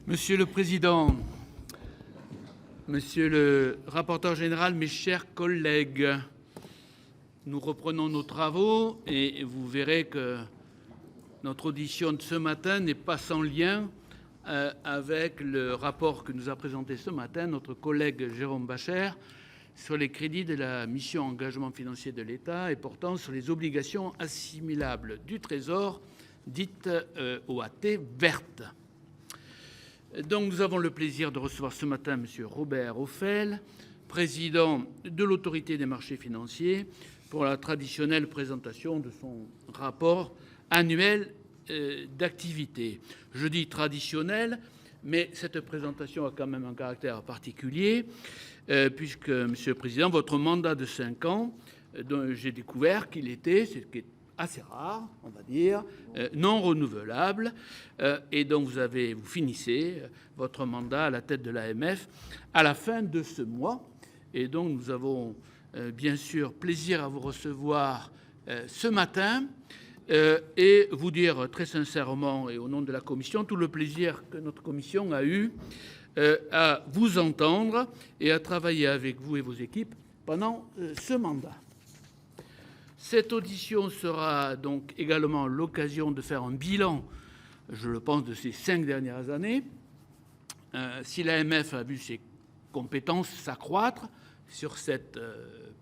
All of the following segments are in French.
Monsieur le Président, Monsieur le rapporteur général, mes chers collègues, nous reprenons nos travaux et vous verrez que notre audition de ce matin n'est pas sans lien avec le rapport que nous a présenté ce matin notre collègue Jérôme Bascher sur les crédits de la mission engagement financier de l'État et portant sur les obligations assimilables du Trésor, dites OAT vertes. Donc, nous avons le plaisir de recevoir ce matin M. Robert Ophèle, président de l'Autorité des marchés financiers, pour la traditionnelle présentation de son rapport annuel d'activité. Je dis traditionnel, mais cette présentation a quand même un caractère particulier, puisque, Monsieur le Président, votre mandat de 5 ans, dont j'ai découvert qu'il était, ce qui est assez rare, on va dire, non renouvelable, et donc vous finissez votre mandat à la tête de l'AMF à la fin de ce mois. Et donc nous avons bien sûr plaisir à vous recevoir ce matin et vous dire très sincèrement et au nom de la Commission tout le plaisir que notre Commission a eu à vous entendre et à travailler avec vous et vos équipes pendant ce mandat. Cette audition sera donc également l'occasion de faire un bilan, je le pense, de ces 5 dernières années. Si l'AMF a vu ses compétences s'accroître sur cette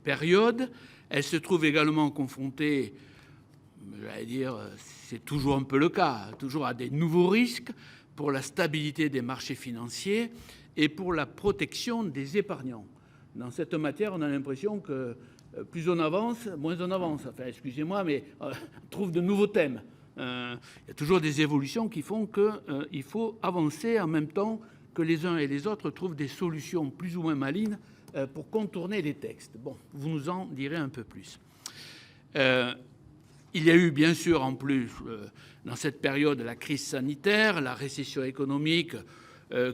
période, elle se trouve également confrontée, j'allais dire, c'est toujours un peu le cas, toujours à des nouveaux risques pour la stabilité des marchés financiers et pour la protection des épargnants. Dans cette matière, on a l'impression que plus on avance, moins on avance. Enfin, excusez-moi, mais on trouve de nouveaux thèmes. Il y a toujours des évolutions qui font qu'il faut avancer en même temps que les uns et les autres trouvent des solutions plus ou moins malignes pour contourner les textes. Bon, vous nous en direz un peu plus. Il y a eu, bien sûr, en plus, dans cette période, la crise sanitaire, la récession économique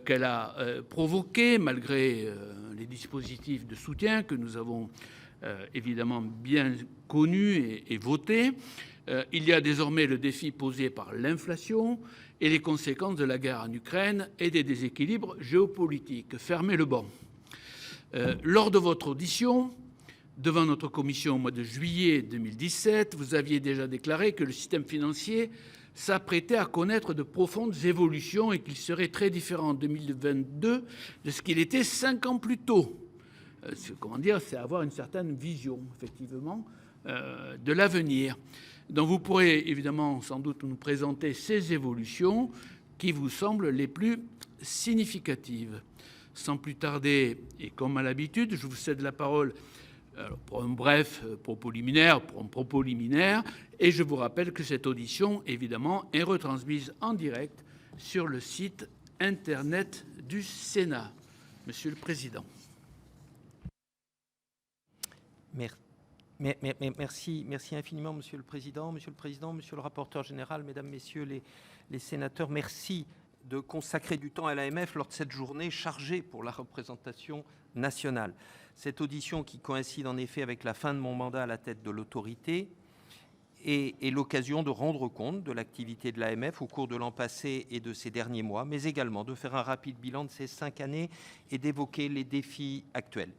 qu'elle a provoquée, malgré les dispositifs de soutien que nous avons évidemment bien connus et votés. Il y a désormais le défi posé par l'inflation et les conséquences de la guerre en Ukraine et des déséquilibres géopolitiques. Fermez le banc. Lors de votre audition, devant notre commission au mois de juillet 2017, vous aviez déjà déclaré que le système financier s'apprêtait à connaître de profondes évolutions et qu'il serait très différent en 2022 de ce qu'il était 5 ans plus tôt. Comment dire, c'est avoir une certaine vision, effectivement, de l'avenir. Donc vous pourrez évidemment sans doute nous présenter ces évolutions qui vous semblent les plus significatives. Sans plus tarder, et comme à l'habitude, je vous cède la parole pour un bref propos liminaire, et je vous rappelle que cette audition, évidemment, est retransmise en direct sur le site Internet du Sénat. Monsieur le Président. Merci infiniment, Monsieur le Président, Monsieur le rapporteur général, Mesdames, Messieurs les sénateurs. Merci de consacrer du temps à l'AMF lors de cette journée chargée pour la représentation nationale. Cette audition qui coïncide en effet avec la fin de mon mandat à la tête de l'autorité est l'occasion de rendre compte de l'activité de l'AMF au cours de l'an passé et de ces derniers mois, mais également de faire un rapide bilan de ces 5 années et d'évoquer les défis actuels.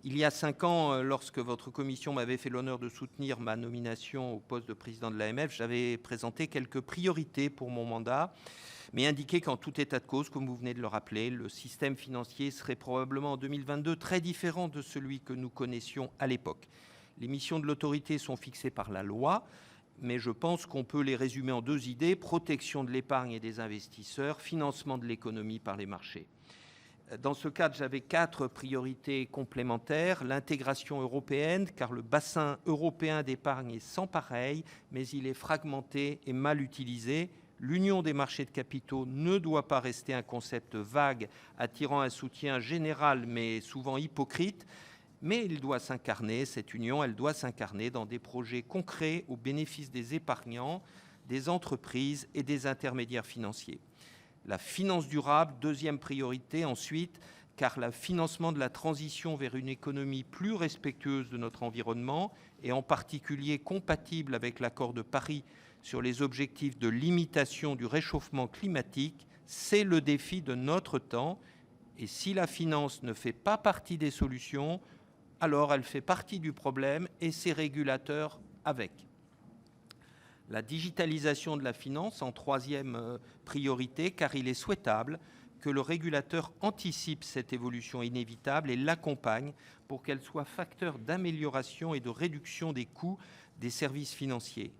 Il y a 5 ans, lorsque votre commission m'avait fait l'honneur de soutenir ma nomination au poste de président de l'AMF, j'avais présenté quelques priorités pour mon mandat, mais indiqué qu'en tout état de cause, comme vous venez de le rappeler, le système financier serait probablement en 2022 très différent de celui que nous connaissions à l'époque. Les missions de l'autorité sont fixées par la loi, mais je pense qu'on peut les résumer en 2 idées, protection de l'épargne et des investisseurs, financement de l'économie par les marchés. Dans ce cadre, j'avais 4 priorités complémentaires. L'intégration européenne, car le bassin européen d'épargne est sans pareil, mais il est fragmenté et mal utilisé. L'union des marchés de capitaux ne doit pas rester un concept vague, attirant un soutien général, mais souvent hypocrite. Mais il doit s'incarner, cette union, elle doit s'incarner dans des projets concrets au bénéfice des épargnants, des entreprises et des intermédiaires financiers. La finance durable, 2e priorité ensuite, car le financement de la transition vers une économie plus respectueuse de notre environnement et en particulier compatible avec l'accord de Paris sur les objectifs de limitation du réchauffement climatique, C'est le défi de notre temps. Et si la finance ne fait pas partie des solutions, alors elle fait partie du problème et ses régulateurs avec. La digitalisation de la finance en troisième priorité, car il est souhaitable que le régulateur anticipe cette évolution inévitable et l'accompagne pour qu'elle soit facteur d'amélioration et de réduction des coûts des services financiers.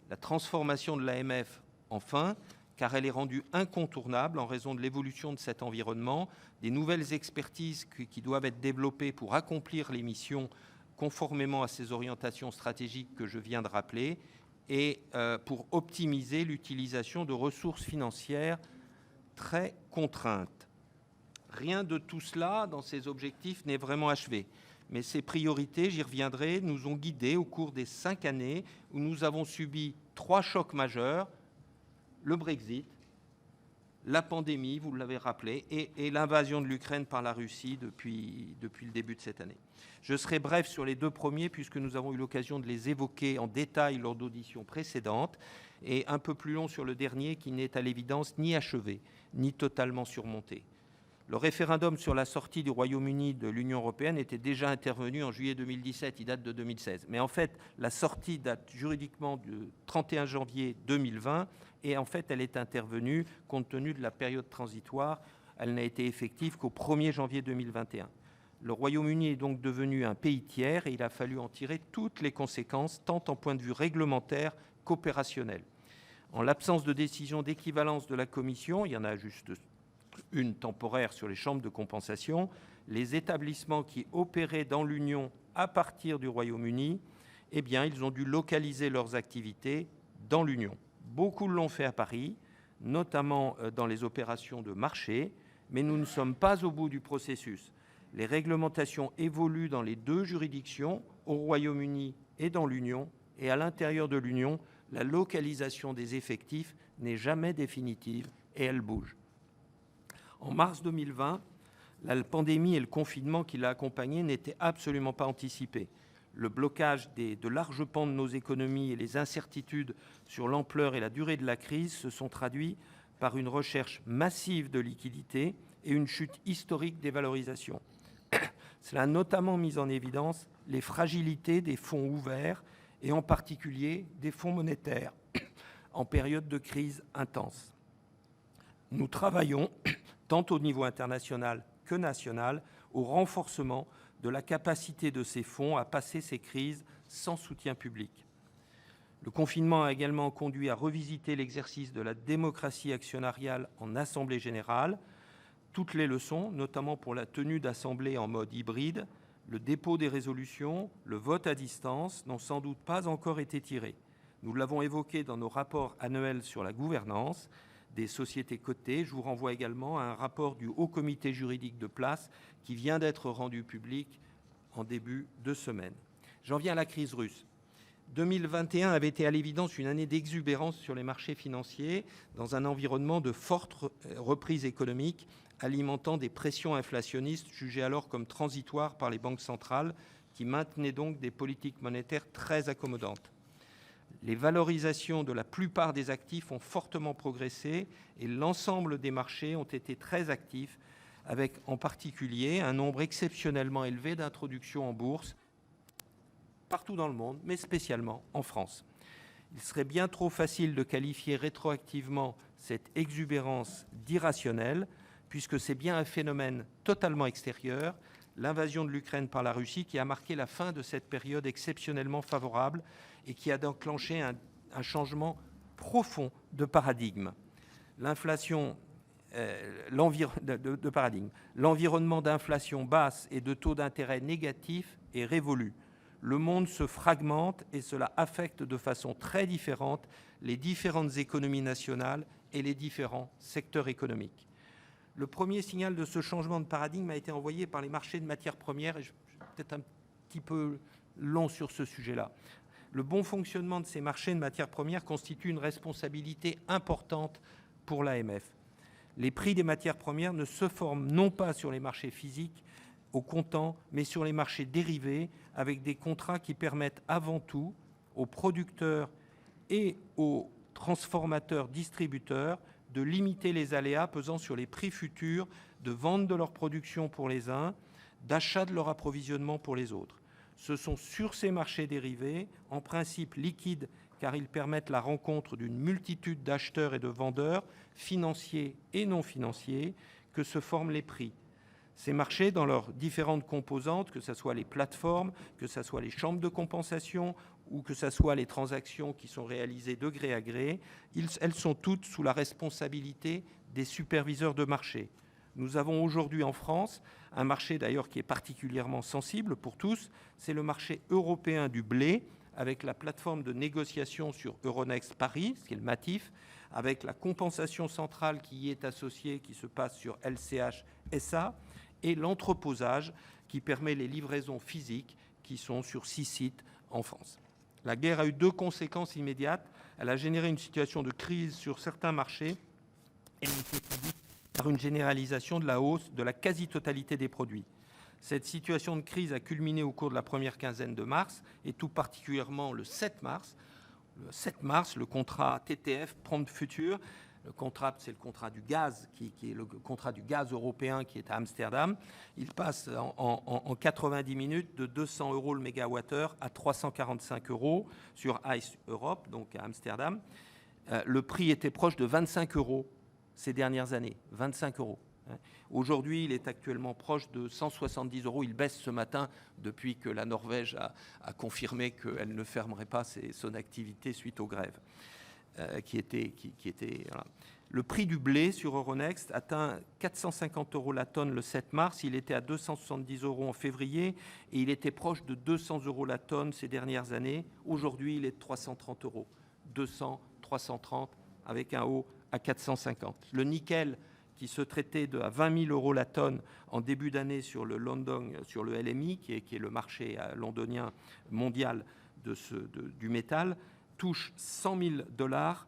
La transformation de l'AMF, enfin, car elle est rendue incontournable en raison de l'évolution de cet environnement, des nouvelles expertises qui doivent être développées pour accomplir les missions conformément à ces orientations stratégiques que je viens de rappeler et pour optimiser l'utilisation de ressources financières très contraintes. Rien de tout cela dans ces objectifs n'est vraiment achevé. Mais ces priorités, j'y reviendrai, nous ont guidés au cours des 5 années où nous avons subi 3 chocs majeurs, le Brexit, la pandémie, vous l'avez rappelé, et l'invasion de l'Ukraine par la Russie depuis le début de cette année. Je serai bref sur les 2 premiers puisque nous avons eu l'occasion de les évoquer en détail lors d'auditions précédentes, et un peu plus long sur le dernier qui n'est à l'évidence ni achevé, ni totalement surmonté. Le référendum sur la sortie du Royaume-Uni de l'Union européenne était déjà intervenu en juillet 2017, il date de 2016. Mais en fait, la sortie date juridiquement du 31 janvier 2020 et en fait, elle est intervenue compte tenu de la période transitoire. Elle n'a été effective qu'au 1er janvier 2021. Le Royaume-Uni est donc devenu un pays tiers et il a fallu en tirer toutes les conséquences, tant en point de vue réglementaire qu'opérationnel. En l'absence de décision d'équivalence de la Commission, il y en a juste une temporaire sur les chambres de compensation, les établissements qui opéraient dans l'Union à partir du Royaume-Uni, eh bien, ils ont dû localiser leurs activités dans l'Union. Beaucoup l'ont fait à Paris, notamment dans les opérations de marché, mais nous ne sommes pas au bout du processus. Les réglementations évoluent dans les 2 juridictions, au Royaume-Uni et dans l'Union, et à l'intérieur de l'Union, la localisation des effectifs n'est jamais définitive et elle bouge. En mars 2020, la pandémie et le confinement qui l'a accompagnée n'étaient absolument pas anticipés. Le blocage de larges pans de nos économies et les incertitudes sur l'ampleur et la durée de la crise se sont traduits par une recherche massive de liquidités et une chute historique des valorisations. Cela a notamment mis en évidence les fragilités des fonds ouverts et en particulier des fonds monétaires en période de crise intense. Nous travaillons, tant au niveau international que national, au renforcement de la capacité de ces fonds à passer ces crises sans soutien public. Le confinement a également conduit à revisiter l'exercice de la démocratie actionnariale en Assemblée générale. Toutes les leçons, notamment pour la tenue d'assemblées en mode hybride, le dépôt des résolutions, le vote à distance, n'ont sans doute pas encore été tirées. Nous l'avons évoqué dans nos rapports annuels sur la gouvernance des sociétés cotées. Je vous renvoie également à un rapport du Haut Comité juridique de place qui vient d'être rendu public en début de semaine. J'en viens à la crise russe. 2021 avait été à l'évidence une année d'exubérance sur les marchés financiers dans un environnement de forte reprise économique alimentant des pressions inflationnistes jugées alors comme transitoires par les banques centrales qui maintenaient donc des politiques monétaires très accommodantes. Les valorisations de la plupart des actifs ont fortement progressé et l'ensemble des marchés ont été très actifs, avec en particulier un nombre exceptionnellement élevé d'introductions en bourse partout dans le monde, mais spécialement en France. Il serait bien trop facile de qualifier rétroactivement cette exubérance d'irrationnelle, puisque c'est bien un phénomène totalement extérieur, l'invasion de l'Ukraine par la Russie, qui a marqué la fin de cette période exceptionnellement favorable et qui a déclenché un changement profond de paradigme. L'inflation, de paradigme. L'environnement d'inflation basse et de taux d'intérêt négatifs est révolu. Le monde se fragmente et cela affecte de façon très différente les différentes économies nationales et les différents secteurs économiques. Le premier signal de ce changement de paradigme a été envoyé par les marchés de matières premières, et je suis peut-être un petit peu long sur ce sujet-là. Le bon fonctionnement de ces marchés de matières premières constitue une responsabilité importante pour l'AMF. Les prix des matières premières ne se forment non pas sur les marchés physiques, au comptant, mais sur les marchés dérivés, avec des contrats qui permettent avant tout aux producteurs et aux transformateurs-distributeurs de limiter les aléas pesant sur les prix futurs de vente de leur production pour les uns, d'achat de leur approvisionnement pour les autres. Ce sont sur ces marchés dérivés, en principe liquides car ils permettent la rencontre d'une multitude d'acheteurs et de vendeurs, financiers et non financiers, que se forment les prix. Ces marchés, dans leurs différentes composantes, que ce soit les plateformes, que ce soit les chambres de compensation ou que ce soit les transactions qui sont réalisées de gré à gré, elles sont toutes sous la responsabilité des superviseurs de marché. Nous avons aujourd'hui en France un marché d'ailleurs qui est particulièrement sensible pour tous, c'est le marché européen du blé, avec la plateforme de négociation sur Euronext Paris, ce qui est le MATIF, avec la compensation centrale qui y est associée, qui se passe sur LCH SA, et l'entreposage qui permet les livraisons physiques qui sont sur 6 sites en France. La guerre a eu 2 conséquences immédiates. Elle a généré une situation de crise sur certains marchés et par une généralisation de la hausse de la quasi-totalité des produits. Cette situation de crise a culminé au cours de la première quinzaine de mars, et tout particulièrement le 7 mars. Le 7 mars, le contrat TTF, Prompt Future, le contrat, c'est le contrat du gaz, qui est le contrat du gaz européen qui est à Amsterdam. Il passe en 90 minutes de 200 € le mégawattheure à 345 € sur ICE Europe, donc à Amsterdam. Le prix était proche de 25 € ces dernières années, 25 €. Aujourd'hui, il est actuellement proche de 170 €. Il baisse ce matin depuis que la Norvège a confirmé qu'elle ne fermerait pas son activité suite aux grèves. Voilà. Le prix du blé sur Euronext atteint 450 € la tonne le 7 mars. Il était à 270 € en février et il était proche de 200 € la tonne ces dernières années. Aujourd'hui, il est de 330 €. 200, 330 avec un haut à 450. Le nickel qui se traitait à 20 000 € la tonne en début d'année sur le LMI, qui est le marché londonien mondial du métal, touche 100 000 $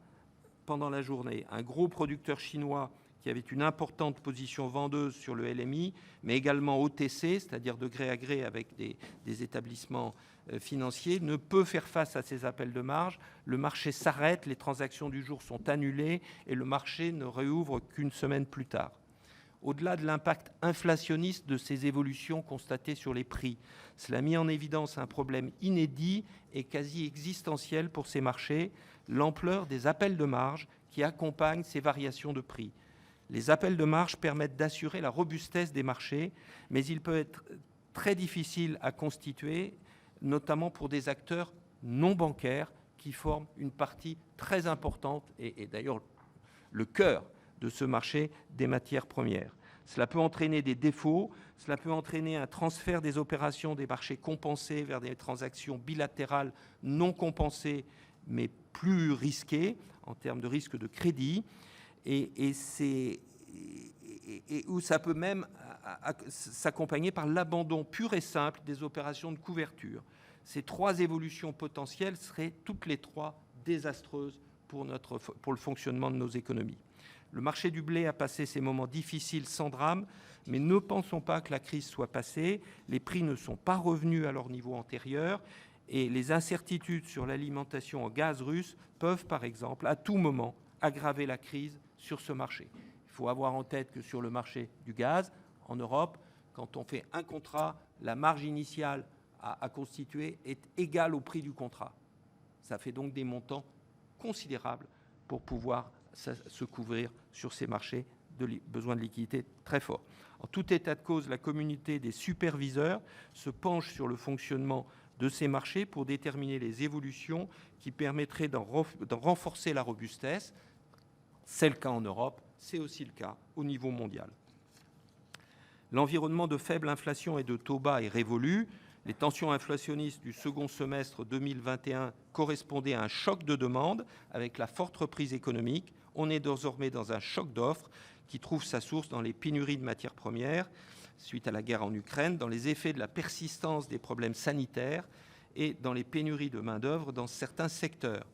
pendant la journée. Un gros producteur chinois qui avait une importante position vendeuse sur le LMI, mais également OTC, c'est-à-dire de gré à gré avec des établissements financiers, ne peut faire face à ces appels de marge. Le marché s'arrête, les transactions du jour sont annulées et le marché ne réouvre qu'une semaine plus tard. Au-delà de l'impact inflationniste de ces évolutions constatées sur les prix, cela a mis en évidence un problème inédit et quasi existentiel pour ces marchés, l'ampleur des appels de marge qui accompagnent ces variations de prix. Les appels de marge permettent d'assurer la robustesse des marchés, mais ils peuvent être très difficiles à constituer, notamment pour des acteurs non bancaires qui forment une partie très importante et d'ailleurs le cœur de ce marché des matières premières. Cela peut entraîner des défauts, cela peut entraîner un transfert des opérations des marchés compensés vers des transactions bilatérales non compensées, mais plus risquées en termes de risque de crédit, et où ça peut même s'accompagner par l'abandon pur et simple des opérations de couverture. Ces 3 évolutions potentielles seraient toutes les 3 désastreuses pour le fonctionnement de nos économies. Le marché du blé a passé ces moments difficiles sans drame, mais ne pensons pas que la crise soit passée. Les prix ne sont pas revenus à leur niveau antérieur et les incertitudes sur l'alimentation en gaz russe peuvent, par exemple, à tout moment, aggraver la crise sur ce marché. Il faut avoir en tête que sur le marché du gaz, en Europe, quand on fait un contrat, la marge initiale à constituer est égale au prix du contrat. Ça fait donc des montants considérables pour pouvoir se couvrir sur ces marchés de besoins de liquidité très forts. En tout état de cause, la communauté des superviseurs se penche sur le fonctionnement de ces marchés pour déterminer les évolutions qui permettraient d'en renforcer la robustesse. C'est le cas en Europe, c'est aussi le cas au niveau mondial. L'environnement de faible inflation et de taux bas est révolu. Les tensions inflationnistes du second semestre 2021 correspondaient à un choc de demande avec la forte reprise économique. On est désormais dans un choc d'offres qui trouve sa source dans les pénuries de matières premières suite à la guerre en Ukraine, dans les effets de la persistance des problèmes sanitaires et dans les pénuries de main-d'œuvre dans certains secteurs.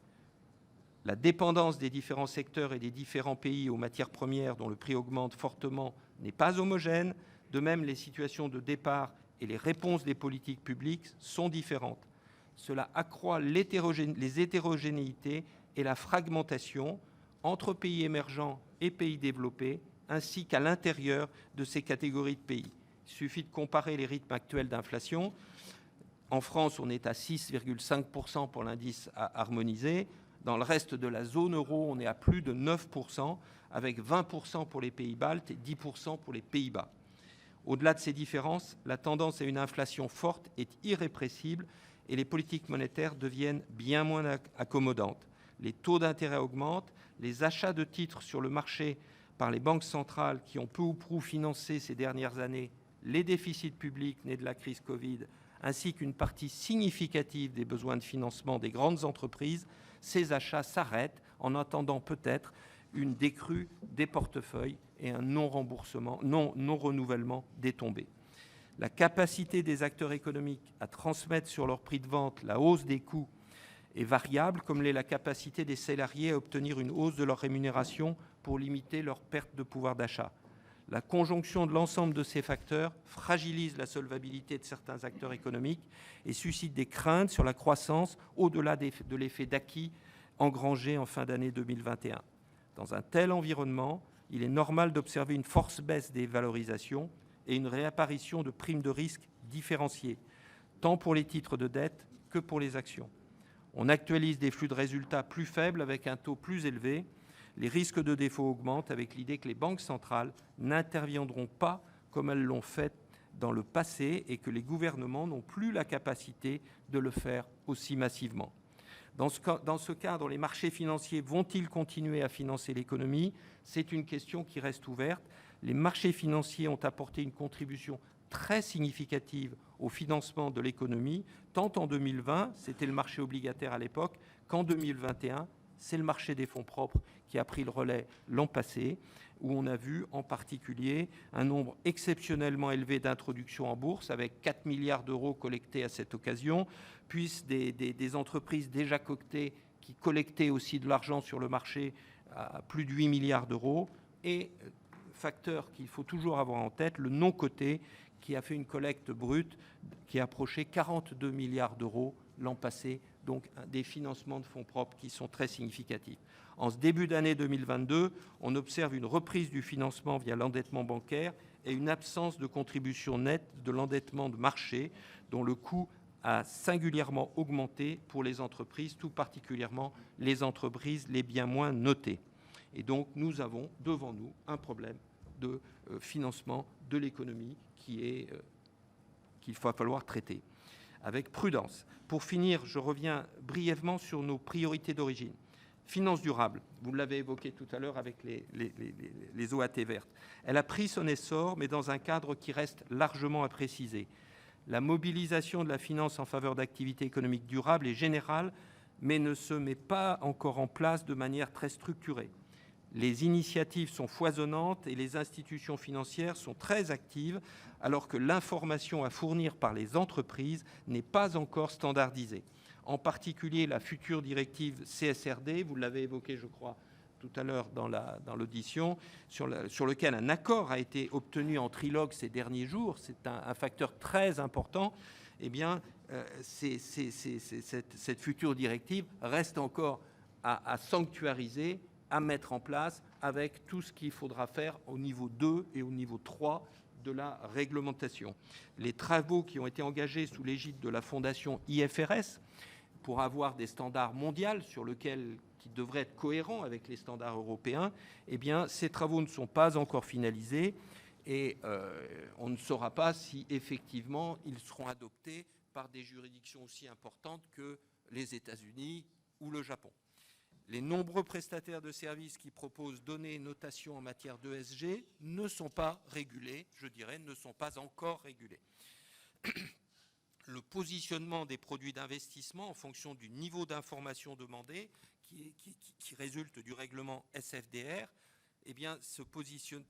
La dépendance des différents secteurs et des différents pays aux matières premières dont le prix augmente fortement n'est pas homogène. De même, les situations de départ et les réponses des politiques publiques sont différentes. Cela accroît les hétérogénéités et la fragmentation. entre pays émergents et pays développés, ainsi qu'à l'intérieur de ces catégories de pays. Il suffit de comparer les rythmes actuels d'inflation. En France, on est à 6,5% pour l'indice harmonisé. Dans le reste de la zone euro, on est à plus de 9%, avec 20% pour les pays baltes et 10% pour les Pays-Bas. Au-delà de ces différences, la tendance à une inflation forte est irrépressible et les politiques monétaires deviennent bien moins accommodantes. Les taux d'intérêt augmentent, les achats de titres sur le marché par les banques centrales qui ont peu ou prou financé ces dernières années les déficits publics nés de la crise Covid, ainsi qu'une partie significative des besoins de financement des grandes entreprises, ces achats s'arrêtent en attendant peut-être une décrue des portefeuilles et un non-renouvellement des tombées. La capacité des acteurs économiques à transmettre sur leur prix de vente la hausse des coûts est variable, comme l'est la capacité des salariés à obtenir une hausse de leur rémunération pour limiter leur perte de pouvoir d'achat. La conjonction de l'ensemble de ces facteurs fragilise la solvabilité de certains acteurs économiques et suscite des craintes sur la croissance au-delà de l'effet d'acquis engrangé en fin d'année 2021. Dans un tel environnement, il est normal d'observer une forte baisse des valorisations et une réapparition de primes de risque différenciées, tant pour les titres de dette que pour les actions. On actualise des flux de résultats plus faibles avec un taux plus élevé. Les risques de défaut augmentent avec l'idée que les banques centrales n'interviendront pas comme elles l'ont fait dans le passé et que les gouvernements n'ont plus la capacité de le faire aussi massivement. Dans ce cadre, les marchés financiers vont-ils continuer à financer l'économie ? C'est une question qui reste ouverte. Les marchés financiers ont apporté une contribution très significative au financement de l'économie, tant en 2020, c'était le marché obligataire à l'époque, qu'en 2021, c'est le marché des fonds propres qui a pris le relais l'an passé, où on a vu en particulier un nombre exceptionnellement élevé d'introductions en bourse, avec 4 milliards d'euros collectés à cette occasion, puis des entreprises déjà cotées qui collectaient aussi de l'argent sur le marché à plus de 8 milliards d'euros, et facteur qu'il faut toujours avoir en tête, le non coté, qui a fait une collecte brute qui approchait 42 milliards d'euros l'an passé, donc des financements de fonds propres qui sont très significatifs. En ce début d'année 2022, on observe une reprise du financement via l'endettement bancaire et une absence de contribution nette de l'endettement de marché, dont le coût a singulièrement augmenté pour les entreprises, tout particulièrement les entreprises les bien moins notées. Et donc nous avons devant nous un problème de financement de l'économie qu'il va falloir traiter avec prudence. Pour finir, je reviens brièvement sur nos priorités d'origine. Finances durables, vous l'avez évoqué tout à l'heure avec les OAT vertes. Elle a pris son essor, mais dans un cadre qui reste largement à préciser. La mobilisation de la finance en faveur d'activités économiques durables est générale, mais ne se met pas encore en place de manière très structurée. Les initiatives sont foisonnantes et les institutions financières sont très actives, alors que l'information à fournir par les entreprises n'est pas encore standardisée. En particulier, la future directive CSRD, vous l'avez évoqué, je crois, tout à l'heure dans l'audition, sur lequel un accord a été obtenu en trilogue ces derniers jours, c'est un facteur très important, eh bien, cette future directive reste encore à sanctuariser, à mettre en place avec tout ce qu'il faudra faire au niveau 2 et au niveau 3 de la réglementation. Les travaux qui ont été engagés sous l'égide de la fondation IFRS pour avoir des standards mondiaux qui devraient être cohérents avec les standards européens, eh bien, ces travaux ne sont pas encore finalisés et on ne saura pas si effectivement ils seront adoptés par des juridictions aussi importantes que les États-Unis ou le Japon. Les nombreux prestataires de services qui proposent données et notations en matière d'ESG ne sont pas régulés, je dirais, ne sont pas encore régulés. Le positionnement des produits d'investissement en fonction du niveau d'information demandé, qui résulte du règlement SFDR, eh bien,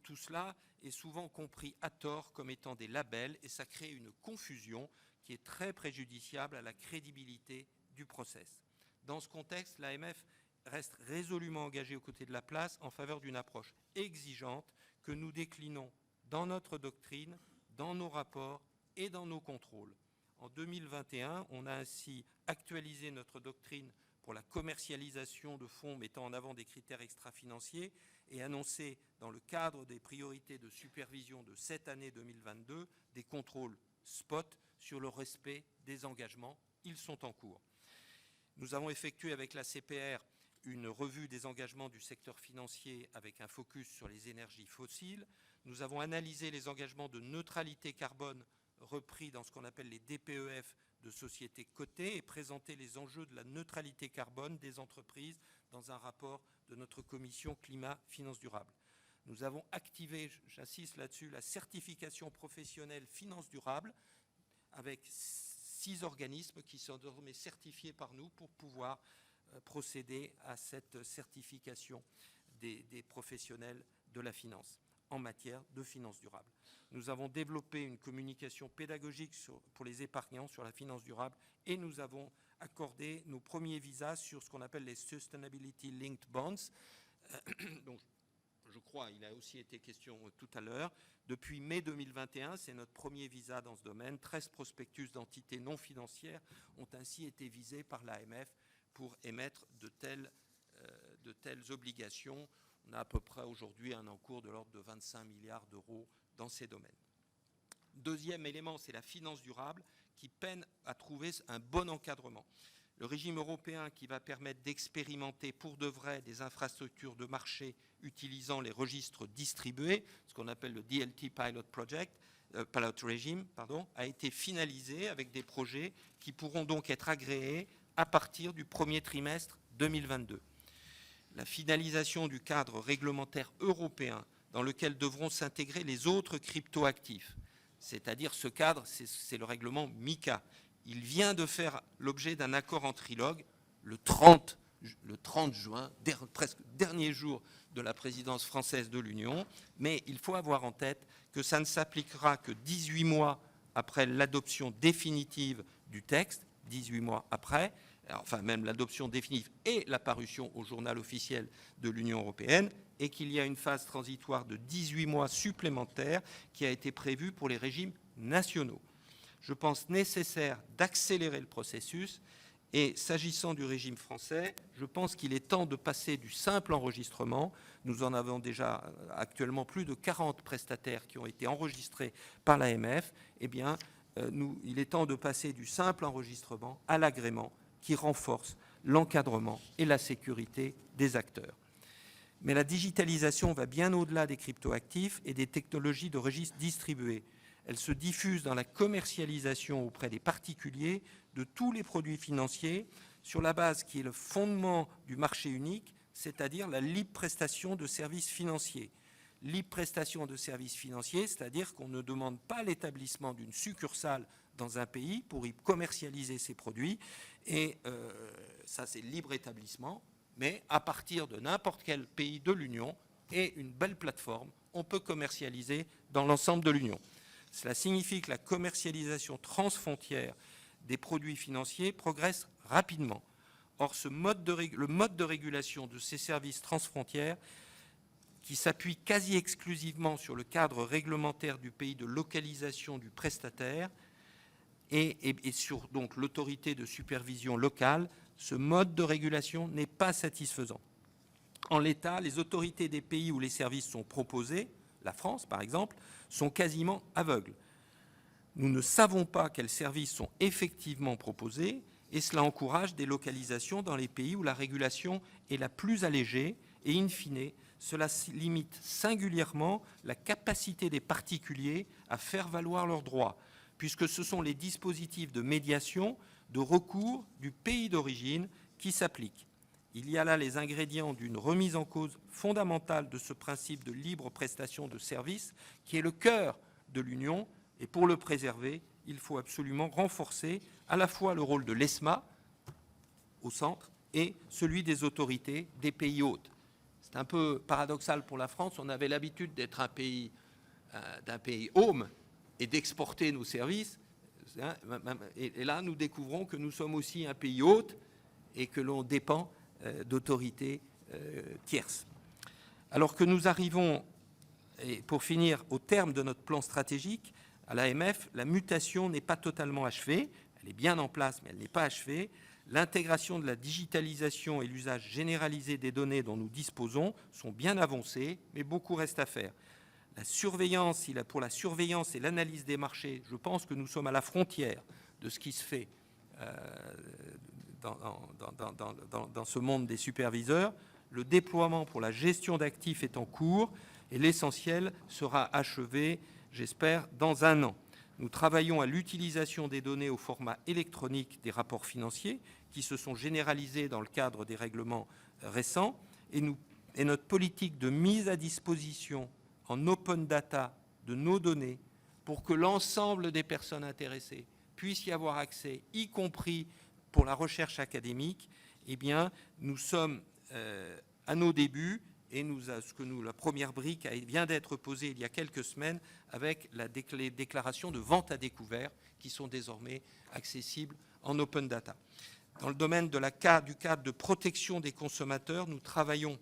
tout cela est souvent compris à tort comme étant des labels et ça crée une confusion qui est très préjudiciable à la crédibilité du process. Dans ce contexte, l'AMF reste résolument engagé aux côtés de la place en faveur d'une approche exigeante que nous déclinons dans notre doctrine, dans nos rapports et dans nos contrôles. En 2021, on a ainsi actualisé notre doctrine pour la commercialisation de fonds mettant en avant des critères extra-financiers et annoncer dans le cadre des priorités de supervision de cette année 2022 des contrôles spot sur le respect des engagements. Ils sont en cours. Nous avons effectué avec la CPR une revue des engagements du secteur financier avec un focus sur les énergies fossiles. Nous avons analysé les engagements de neutralité carbone repris dans ce qu'on appelle les DPEF de sociétés cotées et présenté les enjeux de la neutralité carbone des entreprises dans un rapport de notre commission climat, finances durables. Nous avons activé, j'insiste là-dessus, la certification professionnelle finances durables avec 6 organismes qui sont désormais certifiés par nous pour pouvoir procéder à cette certification des professionnels de la finance en matière de finances durables. Nous avons développé une communication pédagogique pour les épargnants sur la finance durable et nous avons accordé nos premiers visas sur ce qu'on appelle les Sustainability Linked Bonds. Donc, je crois, il a aussi été question tout à l'heure. Depuis mai 2021, c'est notre premier visa dans ce domaine. 13 prospectus d'entités non financières ont ainsi été visés par l'AMF pour émettre de telles obligations. On a à peu près aujourd'hui un encours de l'ordre de 25 milliards d'euros dans ces domaines. Deuxième élément, c'est la finance durable qui peine à trouver un bon encadrement. Le régime européen qui va permettre d'expérimenter pour de vrai des infrastructures de marché utilisant les registres distribués, ce qu'on appelle le DLT Pilot Regime, a été finalisé avec des projets qui pourront donc être agréés à partir du premier trimestre 2022. La finalisation du cadre réglementaire européen dans lequel devront s'intégrer les autres cryptoactifs, c'est-à-dire ce cadre, c'est le règlement MiCA. Il vient de faire l'objet d'un accord en trilogue le 30 juin, presque dernier jour de la présidence française de l'Union, mais il faut avoir en tête que ça ne s'appliquera que 18 mois après l'adoption définitive du texte, 18 mois après, enfin même l'adoption définitive et la parution au journal officiel de l'Union européenne, et qu'il y a une phase transitoire de 18 mois supplémentaires qui a été prévue pour les régimes nationaux. Je pense nécessaire d'accélérer le processus et s'agissant du régime français, je pense qu'il est temps de passer du simple enregistrement. Nous en avons déjà actuellement plus de 40 prestataires qui ont été enregistrés par l'AMF. Eh bien, il est temps de passer du simple enregistrement à l'agrément qui renforce l'encadrement et la sécurité des acteurs. Mais la digitalisation va bien au-delà des cryptoactifs et des technologies de registres distribués. Elle se diffuse dans la commercialisation auprès des particuliers de tous les produits financiers sur la base qui est le fondement du marché unique, c'est-à-dire la libre prestation de services financiers. Libre prestation de services financiers, c'est-à-dire qu'on ne demande pas l'établissement d'une succursale dans un pays pour y commercialiser ses produits. Et ça, c'est libre établissement, mais à partir de n'importe quel pays de l'Union et une belle plateforme, on peut commercialiser dans l'ensemble de l'Union. Cela signifie que la commercialisation transfrontière des produits financiers progresse rapidement. Or, le mode de régulation de ces services transfrontières, qui s'appuie quasi exclusivement sur le cadre réglementaire du pays de localisation du prestataire et sur donc l'autorité de supervision locale, ce mode de régulation n'est pas satisfaisant. En l'état, les autorités des pays où les services sont proposés, la France par exemple, sont quasiment aveugles. Nous ne savons pas quels services sont effectivement proposés et cela encourage des localisations dans les pays où la régulation est la plus allégée et in fine, cela limite singulièrement la capacité des particuliers à faire valoir leurs droits, puisque ce sont les dispositifs de médiation, de recours du pays d'origine qui s'appliquent. Il y a là les ingrédients d'une remise en cause fondamentale de ce principe de libre prestation de services qui est le cœur de l'Union. Et pour le préserver, il faut absolument renforcer à la fois le rôle de l'ESMA au centre et celui des autorités des pays hôtes. C'est un peu paradoxal pour la France. On avait l'habitude d'être d'un pays home et d'exporter nos services. Et là, nous découvrons que nous sommes aussi un pays hôte et que l'on dépend d'autorités tierces. Alors que nous arrivons, et pour finir, au terme de notre plan stratégique, à l'AMF, la mutation n'est pas totalement achevée. Elle est bien en place, mais elle n'est pas achevée. L'intégration de la digitalisation et l'usage généralisé des données dont nous disposons sont bien avancés, mais beaucoup reste à faire. Pour la surveillance et l'analyse des marchés, je pense que nous sommes à la frontière de ce qui se fait dans ce monde des superviseurs. Le déploiement pour la gestion d'actifs est en cours et l'essentiel sera achevé, j'espère, dans 1 an. Nous travaillons à l'utilisation des données au format électronique des rapports financiers qui se sont généralisés dans le cadre des règlements récents et notre politique de mise à disposition en open data de nos données pour que l'ensemble des personnes intéressées puissent y avoir accès, y compris pour la recherche académique. Eh bien, nous sommes à nos débuts et la première brique vient d'être posée il y a quelques semaines avec les déclarations de vente à découvert qui sont désormais accessibles en open data. Dans le domaine du cadre de protection des consommateurs, nous travaillons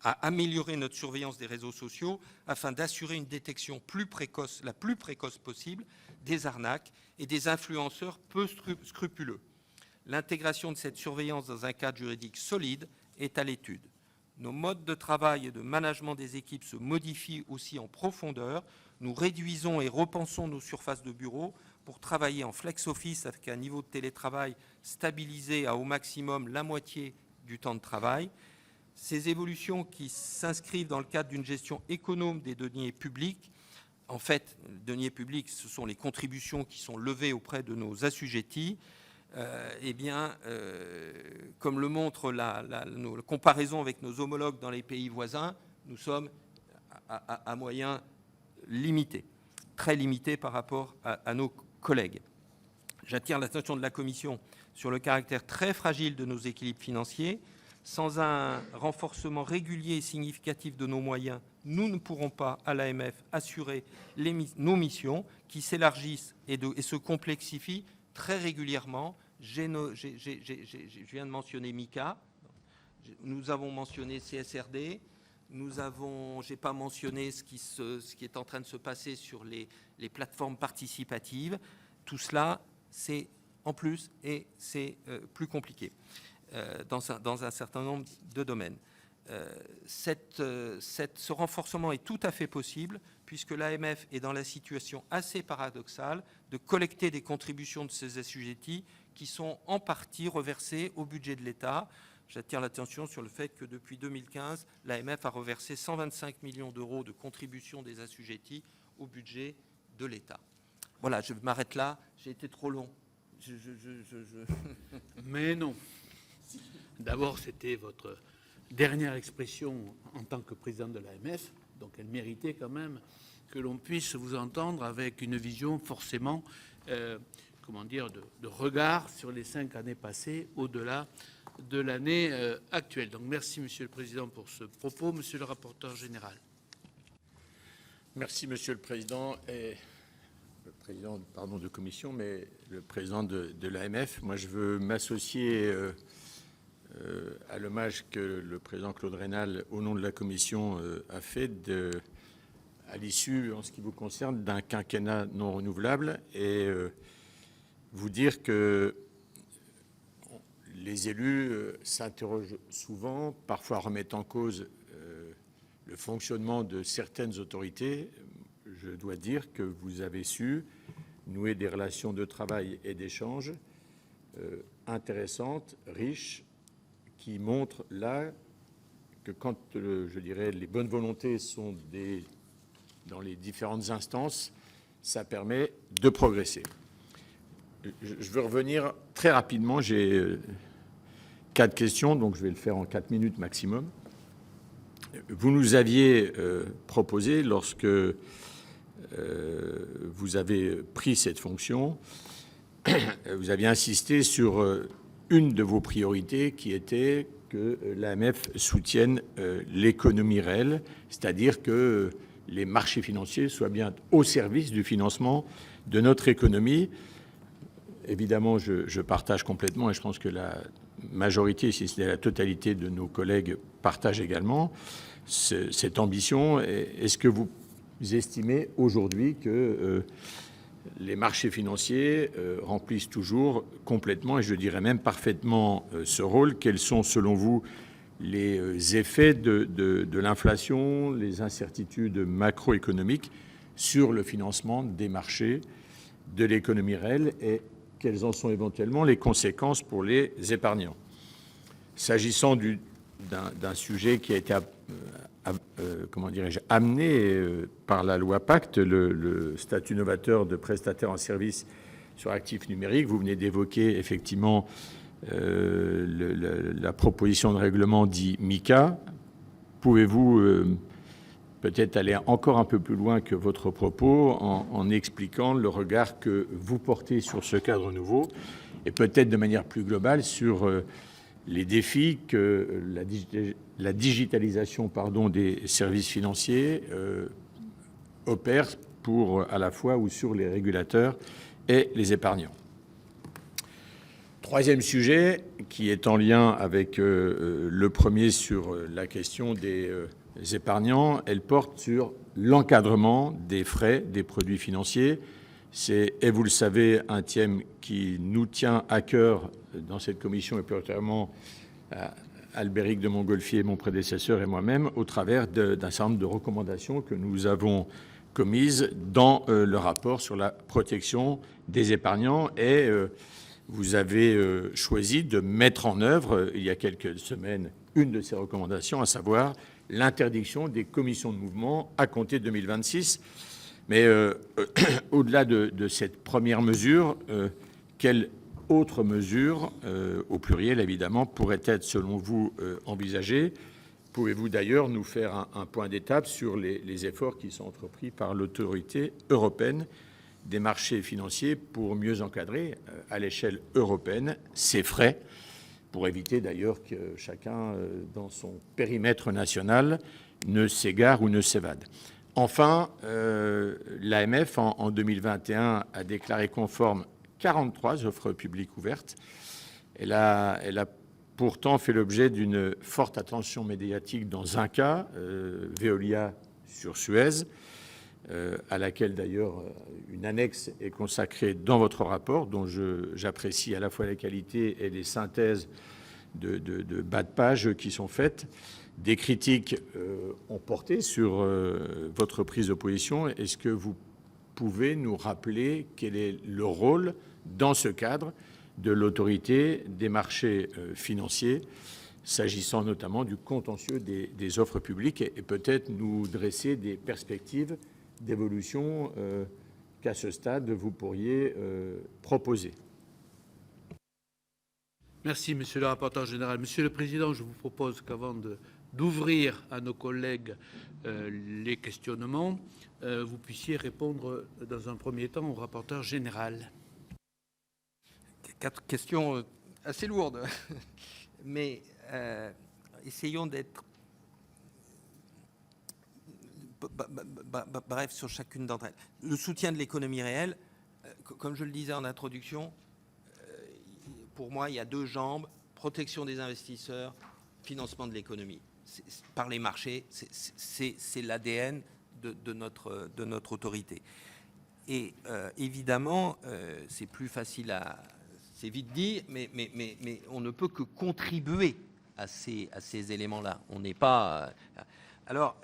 à améliorer notre surveillance des réseaux sociaux afin d'assurer une détection la plus précoce possible des arnaques et des influenceurs peu scrupuleux. L'intégration de cette surveillance dans un cadre juridique solide est à l'étude. Nos modes de travail et de management des équipes se modifient aussi en profondeur. Nous réduisons et repensons nos surfaces de bureau pour travailler en flex-office avec un niveau de télétravail stabilisé à au maximum la moitié du temps de travail. Ces évolutions qui s'inscrivent dans le cadre d'une gestion économe des deniers publics. En fait, les deniers publics, ce sont les contributions qui sont levées auprès de nos assujettis. Comme le montre la comparaison avec nos homologues dans les pays voisins, nous sommes à moyens limités, très limités par rapport à nos collègues. J'attire l'attention de la Commission sur le caractère très fragile de nos équilibres financiers. Sans un renforcement régulier et significatif de nos moyens, nous ne pourrons pas, à l'AMF, assurer nos missions qui s'élargissent et se complexifient très régulièrement. Je viens de mentionner MICA, nous avons mentionné CSRD, je n'ai pas mentionné ce qui est en train de se passer sur les plateformes participatives. Tout cela, c'est en plus et c'est plus compliqué dans un certain nombre de domaines. Ce renforcement est tout à fait possible puisque l'AMF est dans la situation assez paradoxale de collecter des contributions de ses assujettis qui sont en partie reversées au budget de l'État. J'attire l'attention sur le fait que depuis 2015, l'AMF a reversé 125 millions d'euros de contributions des assujettis au budget de l'État. Voilà, je m'arrête là. J'ai été trop long. Mais non. D'abord, c'était votre dernière expression en tant que président de l'AMF, donc elle méritait quand même que l'on puisse vous entendre avec une vision forcément, de regard sur les 5 années passées au-delà de l'année actuelle. Donc merci, Monsieur le Président, pour ce propos. Monsieur le rapporteur général. Merci, Monsieur le Président, et le Président de commission, mais le Président de l'AMF. Moi, je veux m'associer à l'hommage que le Président Claude Raynal, au nom de la Commission, a fait à l'issue, en ce qui vous concerne, d'un quinquennat non renouvelable, et vous dire que les élus s'interrogent souvent, parfois remettent en cause le fonctionnement de certaines autorités. Je dois dire que vous avez su nouer des relations de travail et d'échange intéressantes, riches, qui montrent là que quand, les bonnes volontés sont dans les différentes instances, ça permet de progresser. Je veux revenir très rapidement. J'ai 4 questions, donc je vais le faire en 4 minutes maximum. Vous nous aviez proposé, lorsque vous avez pris cette fonction, vous aviez insisté sur une de vos priorités qui était que l'AMF soutienne l'économie réelle, c'est-à-dire que les marchés financiers soient bien au service du financement de notre économie. Évidemment, je partage complètement, et je pense que la majorité, si ce n'est la totalité de nos collègues, partagent également cette ambition. Est-ce que vous estimez aujourd'hui que les marchés financiers remplissent toujours complètement, et je dirais même parfaitement, ce rôle. Quels sont, selon vous, les effets de l'inflation, les incertitudes macroéconomiques sur le financement des marchés, de l'économie réelle, et quelles en sont éventuellement les conséquences pour les épargnants? S'agissant d'un sujet qui a été amené par la loi Pacte, le statut novateur de prestataire en service sur actifs numériques, vous venez d'évoquer effectivement la proposition de règlement dit MICA. Pouvez-vous peut-être aller encore un peu plus loin que votre propos en expliquant le regard que vous portez sur ce cadre nouveau et peut-être de manière plus globale sur les défis que la digitalisation des services financiers opère pour à la fois ou sur les régulateurs et les épargnants. Troisième sujet qui est en lien avec le premier sur la question des épargnants, elle porte sur l'encadrement des frais des produits financiers. C'est, et vous le savez, un thème qui nous tient à cœur dans cette commission et particulièrement Albéric de Montgolfier, mon prédécesseur, et moi-même, au travers d'un certain nombre de recommandations que nous avons commises dans le rapport sur la protection des épargnants. Et vous avez choisi de mettre en œuvre, il y a quelques semaines, une de ces recommandations, à savoir l'interdiction des commissions de mouvement à compter de 2026. Mais au-delà de cette première mesure, quelles autres mesures, au pluriel évidemment, pourraient être selon vous envisagées? Pouvez-vous d'ailleurs nous faire un point d'étape sur les efforts qui sont entrepris par l'autorité européenne des marchés financiers pour mieux encadrer à l'échelle européenne ces frais, pour éviter d'ailleurs que chacun, dans son périmètre national, ne s'égare ou ne s'évade? Enfin, l'AMF, en 2021, a déclaré conforme 43 offres publiques ouvertes. Elle a pourtant fait l'objet d'une forte attention médiatique dans un cas, Veolia sur Suez, à laquelle d'ailleurs une annexe est consacrée dans votre rapport, dont j'apprécie à la fois la qualité et les synthèses de bas de page qui sont faites. Des critiques ont porté sur votre prise de position. Est-ce que vous pouvez nous rappeler quel est le rôle, dans ce cadre, de l'autorité des marchés financiers, s'agissant notamment du contentieux des offres publiques, et peut-être nous dresser des perspectives d'évolution qu'à ce stade vous pourriez proposer? Merci, Monsieur le rapporteur général. Monsieur le Président, je vous propose qu'avant d'ouvrir à nos collègues les questionnements, vous puissiez répondre dans un premier temps au rapporteur général. 4 questions assez lourdes, mais essayons d'être bref sur chacune d'entre elles. Le soutien de l'économie réelle, comme je le disais en introduction, pour moi, il y a 2 jambes: protection des investisseurs, financement de l'économie. Par les marchés, c'est l'ADN de notre autorité. Et évidemment, c'est plus facile c'est vite dit, mais on ne peut que contribuer à ces éléments-là. On n'est pas... Alors,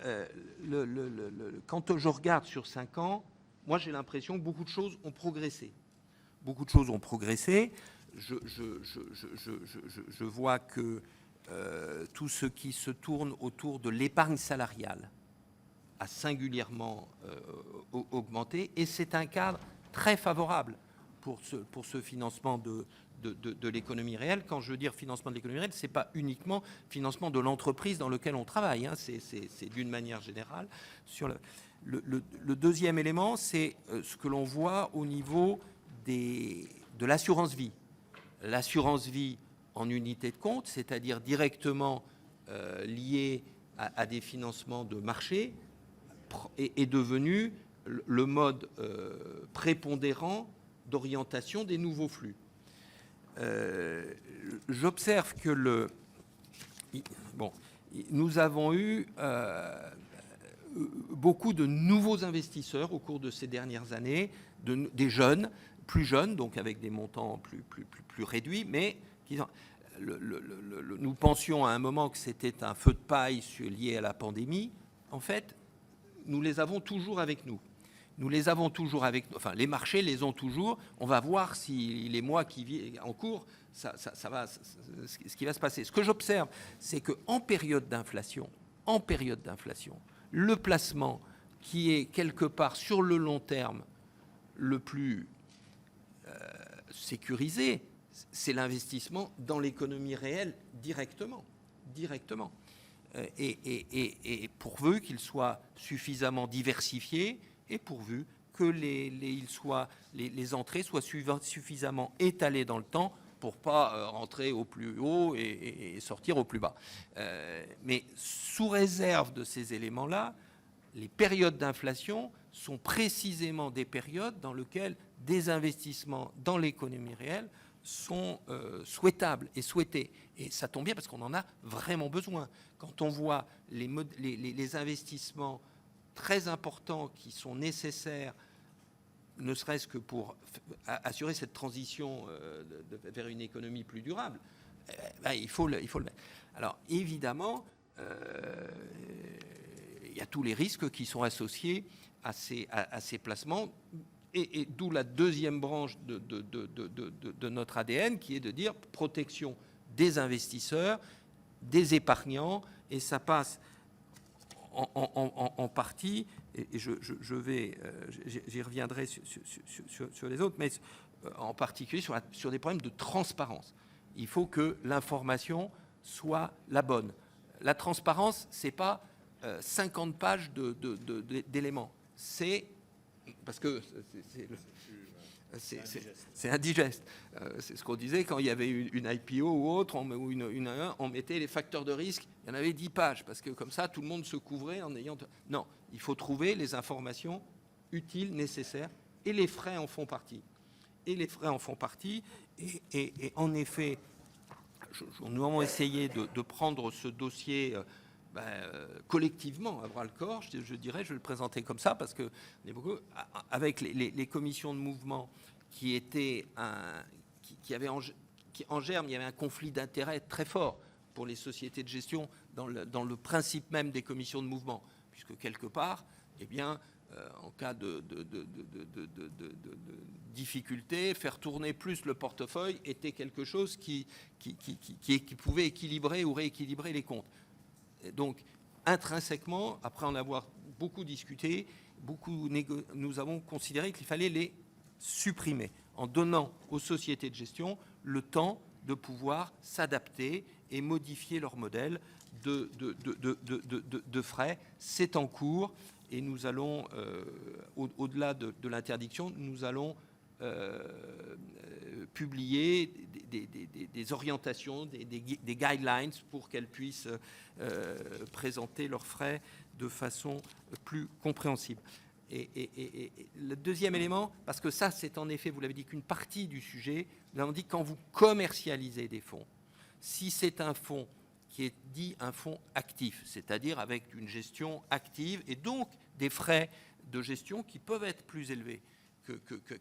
quand je regarde sur 5 ans, moi j'ai l'impression que beaucoup de choses ont progressé. Beaucoup de choses ont progressé. Je vois que tout ce qui se tourne autour de l'épargne salariale a singulièrement augmenté, et c'est un cadre très favorable pour ce financement de l'économie réelle. Quand je veux dire financement de l'économie réelle, ce n'est pas uniquement financement de l'entreprise dans laquelle on travaille, hein. C'est d'une manière générale. Sur le deuxième élément, c'est ce que l'on voit au niveau de l'assurance vie. L'assurance vie en unité de compte, c'est-à-dire directement liée à des financements de marché, est devenu le mode prépondérant d'orientation des nouveaux flux. J'observe que nous avons eu beaucoup de nouveaux investisseurs au cours de ces dernières années, des jeunes, plus jeunes, donc avec des montants plus réduits, mais nous pensions à un moment que c'était un feu de paille lié à la pandémie. En fait, nous les avons toujours avec nous. Nous les avons toujours avec nous. Enfin, les marchés les ont toujours. On va voir si les mois qui viennent en cours, ce qui va se passer. Ce que j'observe, c'est qu'en période d'inflation, le placement qui est quelque part sur le long terme le plus sécurisé, c'est l'investissement dans l'économie réelle directement. Et pourvu qu'il soit suffisamment diversifié et pourvu que les entrées soient suffisamment étalées dans le temps pour ne pas rentrer au plus haut et sortir au plus bas. Mais sous réserve de ces éléments-là, les périodes d'inflation sont précisément des périodes dans lesquelles des investissements dans l'économie réelle sont souhaitables et souhaités. Et ça tombe bien parce qu'on en a vraiment besoin. Quand on voit les investissements très importants qui sont nécessaires, ne serait-ce que pour assurer cette transition vers une économie plus durable, il faut le mettre. Alors évidemment, il y a tous les risques qui sont associés à ces placements, et d'où la deuxième branche de notre ADN, qui est de dire protection des investisseurs, des épargnants, et ça passe en partie, et j'y reviendrai sur les autres, mais en particulier sur des problèmes de transparence. Il faut que l'information soit la bonne. La transparence, c'est pas 50 pages d'éléments. C'est parce que c'est indigeste. C'est ce qu'on disait quand il y avait une IPO ou autre, on mettait les facteurs de risque, il y en avait 10 pages, parce que comme ça, tout le monde se couvrait en ayant... Non, il faut trouver les informations utiles, nécessaires, et les frais en font partie. Et en effet, nous avons essayé de prendre ce dossier collectivement à bras-le-corps, je dirais, je vais le présenter comme ça, parce que avec les commissions de mouvement qui en germe, il y avait un conflit d'intérêts très fort pour les sociétés de gestion dans le principe même des commissions de mouvement, puisque quelque part, eh bien, en cas de difficulté, faire tourner plus le portefeuille était quelque chose qui pouvait équilibrer ou rééquilibrer les comptes. Donc, intrinsèquement, après en avoir beaucoup discuté, nous avons considéré qu'il fallait les supprimer, en donnant aux sociétés de gestion le temps de pouvoir s'adapter et modifier leur modèle de frais. C'est en cours, et nous allons, au-delà de l'interdiction, nous allons publier des orientations, des guidelines pour qu'elles puissent présenter leurs frais de façon plus compréhensible. Et le deuxième élément, parce que ça c'est en effet, vous l'avez dit, qu'une partie du sujet, nous avons dit quand vous commercialisez des fonds, si c'est un fonds qui est dit un fonds actif, c'est-à-dire avec une gestion active et donc des frais de gestion qui peuvent être plus élevés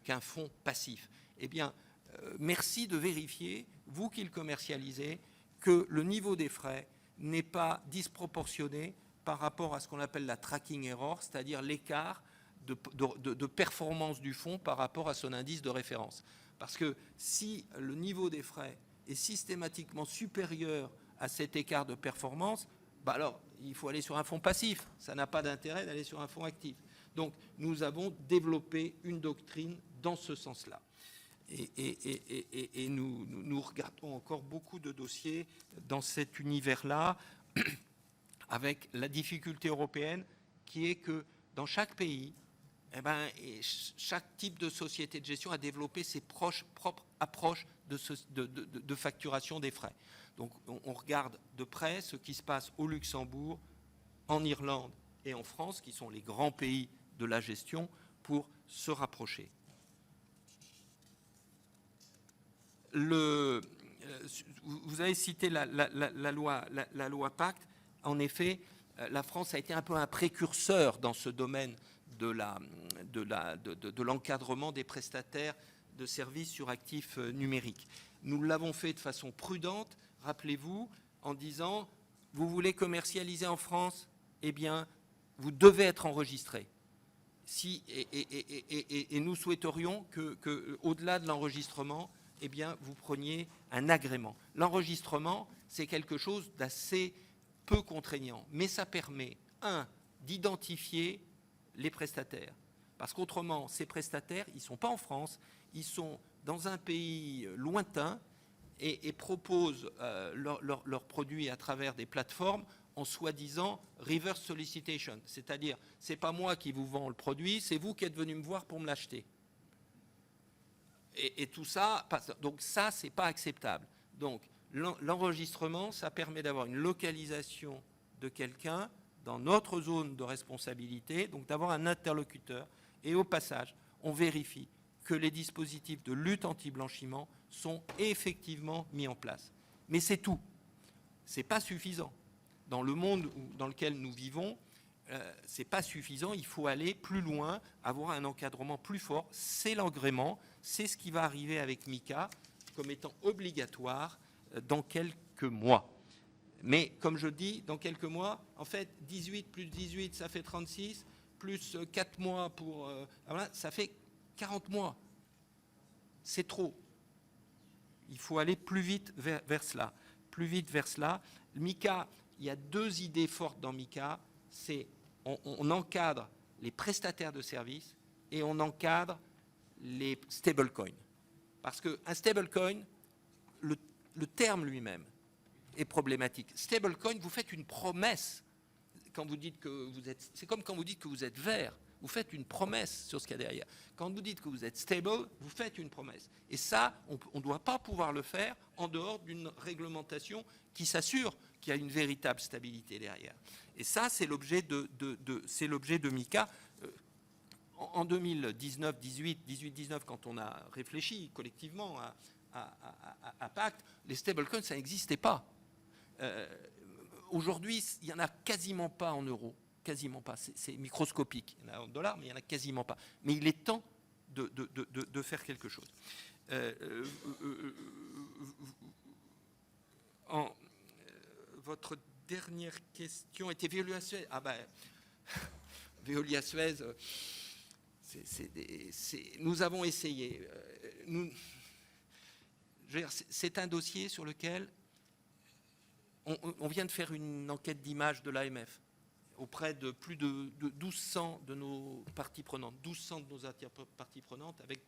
qu'un fonds passif, eh bien, merci de vérifier, vous qui le commercialisez, que le niveau des frais n'est pas disproportionné par rapport à ce qu'on appelle la tracking error, c'est-à-dire l'écart de performance du fonds par rapport à son indice de référence. Parce que si le niveau des frais est systématiquement supérieur à cet écart de performance, alors il faut aller sur un fonds passif. Ça n'a pas d'intérêt d'aller sur un fonds actif. Donc nous avons développé une doctrine dans ce sens-là. Et nous regardons encore beaucoup de dossiers dans cet univers-là, avec la difficulté européenne qui est que dans chaque pays, chaque type de société de gestion a développé ses propres approches de facturation des frais. Donc on regarde de près ce qui se passe au Luxembourg, en Irlande et en France, qui sont les grands pays de la gestion, pour se rapprocher. Vous avez cité la loi Pacte. En effet, la France a été un peu un précurseur dans ce domaine de l'encadrement des prestataires de services sur actifs numériques. Nous l'avons fait de façon prudente, rappelez-vous, en disant, vous voulez commercialiser en France, eh bien, vous devez être enregistré. Et nous souhaiterions que au-delà de l'enregistrement, eh bien, vous preniez un agrément. L'enregistrement, c'est quelque chose d'assez peu contraignant, mais ça permet, d'identifier les prestataires. Parce qu'autrement, ces prestataires, ils ne sont pas en France, ils sont dans un pays lointain et proposent leurs produits à travers des plateformes en soi-disant reverse solicitation. C'est-à-dire, ce n'est pas moi qui vous vends le produit, c'est vous qui êtes venu me voir pour me l'acheter. Et tout ça, donc ça, ce n'est pas acceptable. Donc, l'enregistrement, ça permet d'avoir une localisation de quelqu'un dans notre zone de responsabilité, donc d'avoir un interlocuteur. Et au passage, on vérifie que les dispositifs de lutte anti-blanchiment sont effectivement mis en place. Mais c'est tout. Ce n'est pas suffisant. Dans le monde dans lequel nous vivons, ce n'est pas suffisant. Il faut aller plus loin, avoir un encadrement plus fort. C'est l'agrément. C'est ce qui va arriver avec MiCA comme étant obligatoire dans quelques mois. Mais comme je dis, dans quelques mois, en fait, 18 plus 18, ça fait 36, plus 4 mois pour... voilà, ça fait 40 mois. C'est trop. Il faut aller plus vite vers cela. Plus vite vers cela. MiCA, il y a 2 idées fortes dans MiCA. C'est on encadre les prestataires de services et on encadre les stablecoins. Parce qu'un stablecoin, le terme lui-même est problématique. Stablecoin, vous faites une promesse quand vous dites que vous êtes... C'est comme quand vous dites que vous êtes vert. Vous faites une promesse sur ce qu'il y a derrière. Quand vous dites que vous êtes stable, vous faites une promesse. Et ça, on ne doit pas pouvoir le faire en dehors d'une réglementation qui s'assure qu'il y a une véritable stabilité derrière. Et ça, c'est l'objet de MiCA. En 2019, 18-19, quand on a réfléchi collectivement à Pacte, les stablecoins, ça n'existait pas. Aujourd'hui, il n'y en a quasiment pas en euros. Quasiment pas. C'est microscopique. Il y en a en dollars, mais il n'y en a quasiment pas. Mais il est temps de faire quelque chose. Votre dernière question était Veolia Suez. Ah ben, Veolia Suez, nous avons essayé. C'est un dossier sur lequel on vient de faire une enquête d'image de l'AMF auprès de plus de 1200 de nos parties prenantes, 1200 de nos parties prenantes, avec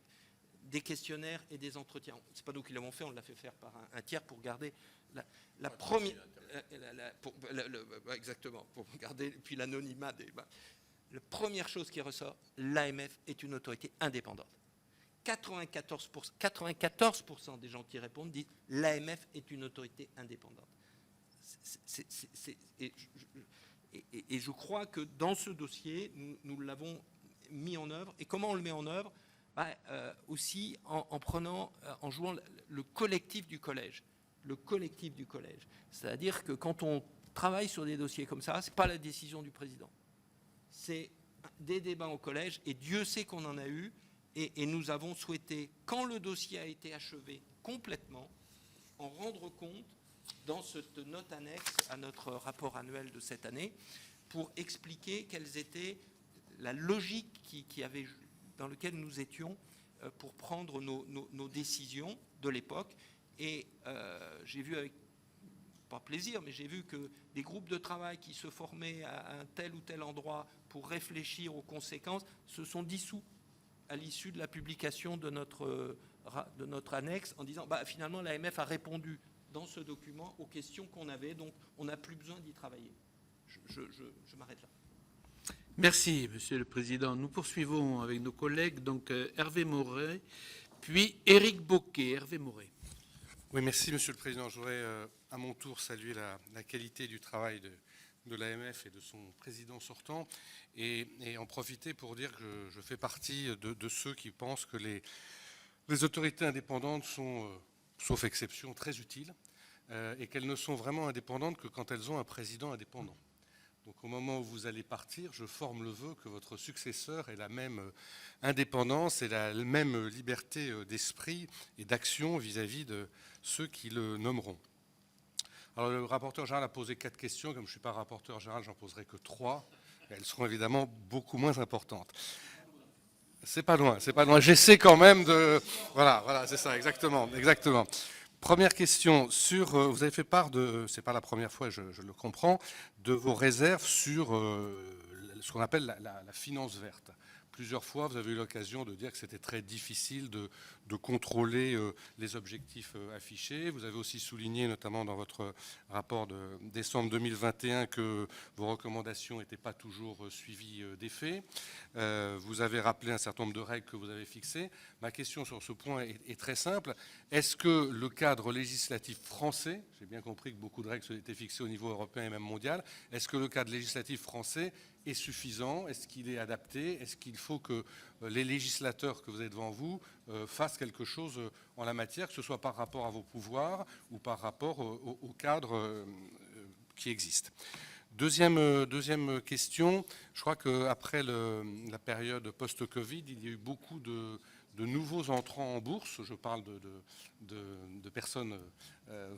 des questionnaires et des entretiens. Ce n'est pas nous qui l'avons fait, on l'a fait faire par un tiers pour garder la première... exactement, pour garder puis l'anonymat des... La première chose qui ressort, l'AMF est une autorité indépendante. 94% des gens qui répondent disent l'AMF est une autorité indépendante. Et je crois que dans ce dossier, nous l'avons mis en œuvre. Et comment on le met en œuvre ? Aussi en jouant le collectif du collège. Le collectif du collège. C'est-à-dire que quand on travaille sur des dossiers comme ça, ce n'est pas la décision du président. C'est des débats au collège, et Dieu sait qu'on en a eu, et nous avons souhaité, quand le dossier a été achevé complètement, en rendre compte dans cette note annexe à notre rapport annuel de cette année, pour expliquer quelles étaient la logique dans laquelle nous étions pour prendre nos décisions de l'époque. Et j'ai vu avec, pas plaisir, mais j'ai vu que des groupes de travail qui se formaient à un tel ou tel endroit pour réfléchir aux conséquences se sont dissous à l'issue de la publication de notre annexe en disant finalement l'AMF a répondu dans ce document aux questions qu'on avait, donc on n'a plus besoin d'y travailler. Je m'arrête là. Merci, Monsieur le Président. Nous poursuivons avec nos collègues, donc Hervé Maurey, puis Éric Bocquet. Hervé Maurey. Oui, merci, Monsieur le Président. Je voudrais à mon tour saluer la qualité du travail de l'AMF et de son président sortant, et en profiter pour dire que je fais partie de ceux qui pensent que les autorités indépendantes sont, sauf exception, très utiles, et qu'elles ne sont vraiment indépendantes que quand elles ont un président indépendant. Donc au moment où vous allez partir, je forme le vœu que votre successeur ait la même indépendance et la même liberté d'esprit et d'action vis-à-vis de ceux qui le nommeront. Alors le rapporteur général a posé 4 questions. Comme je ne suis pas rapporteur général, j'en poserai que 3. Elles seront évidemment beaucoup moins importantes. C'est pas loin, c'est pas loin. J'essaie quand même de... Voilà, c'est ça, exactement. Première question, vous avez fait part de, c'est pas la première fois, je le comprends, de vos réserves sur ce qu'on appelle la finance verte. Plusieurs fois, vous avez eu l'occasion de dire que c'était très difficile de contrôler les objectifs affichés. Vous avez aussi souligné, notamment dans votre rapport de décembre 2021, que vos recommandations n'étaient pas toujours suivies d'effet. Vous avez rappelé un certain nombre de règles que vous avez fixées. Ma question sur ce point est très simple. Est-ce que le cadre législatif français, j'ai bien compris que beaucoup de règles ont été fixées au niveau européen et même mondial, est-ce que le cadre législatif français est suffisant? Est-ce qu'il est adapté? Est-ce qu'il faut que les législateurs que vous avez devant vous fassent quelque chose en la matière, que ce soit par rapport à vos pouvoirs ou par rapport au cadre qui existe? Deuxième question, je crois qu'après la période post-Covid, il y a eu beaucoup de nouveaux entrants en bourse. Je parle de personnes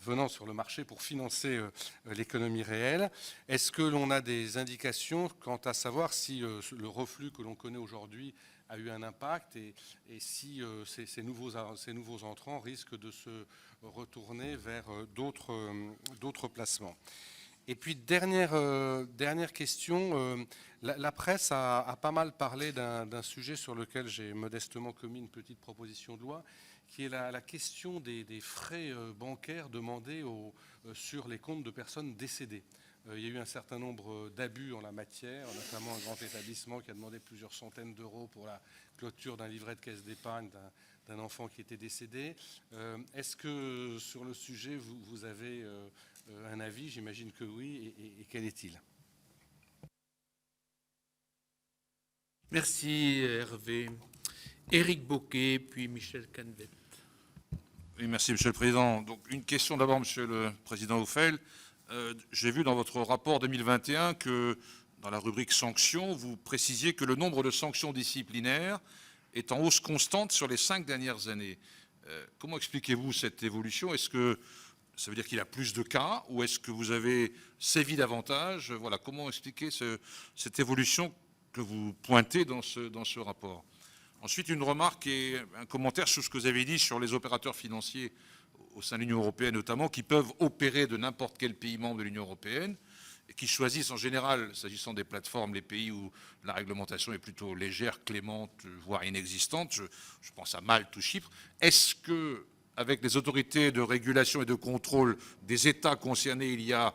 venant sur le marché pour financer l'économie réelle. Est-ce que l'on a des indications quant à savoir si le reflux que l'on connaît aujourd'hui a eu un impact et si ces nouveaux entrants risquent de se retourner vers d'autres placements? Et puis, dernière question, la presse a pas mal parlé d'un sujet sur lequel j'ai modestement commis une petite proposition de loi, qui est la question des frais bancaires demandés sur les comptes de personnes décédées. Il y a eu un certain nombre d'abus en la matière, notamment un grand établissement qui a demandé plusieurs centaines d'euros pour la clôture d'un livret de caisse d'épargne d'un enfant qui était décédé. Est-ce que sur le sujet, vous avez un avis? J'imagine que oui. Et quel est-il? Merci Hervé. Éric Bocquet, puis Michel Canvet. Oui, merci Monsieur le Président. Donc une question d'abord, Monsieur le Président Oufel. J'ai vu dans votre rapport 2021 que dans la rubrique sanctions, vous précisiez que le nombre de sanctions disciplinaires est en hausse constante sur les 5 dernières années. Comment expliquez-vous cette évolution? Est-ce que ça veut dire qu'il y a plus de cas ou est-ce que vous avez sévi davantage? Voilà, comment expliquer cette évolution que vous pointez dans ce rapport? Ensuite, une remarque et un commentaire sur ce que vous avez dit sur les opérateurs financiers au sein de l'Union européenne notamment, qui peuvent opérer de n'importe quel pays membre de l'Union européenne et qui choisissent en général, s'agissant des plateformes, les pays où la réglementation est plutôt légère, clémente, voire inexistante. Je pense à Malte ou Chypre. Est-ce que, avec les autorités de régulation et de contrôle des États concernés, il y a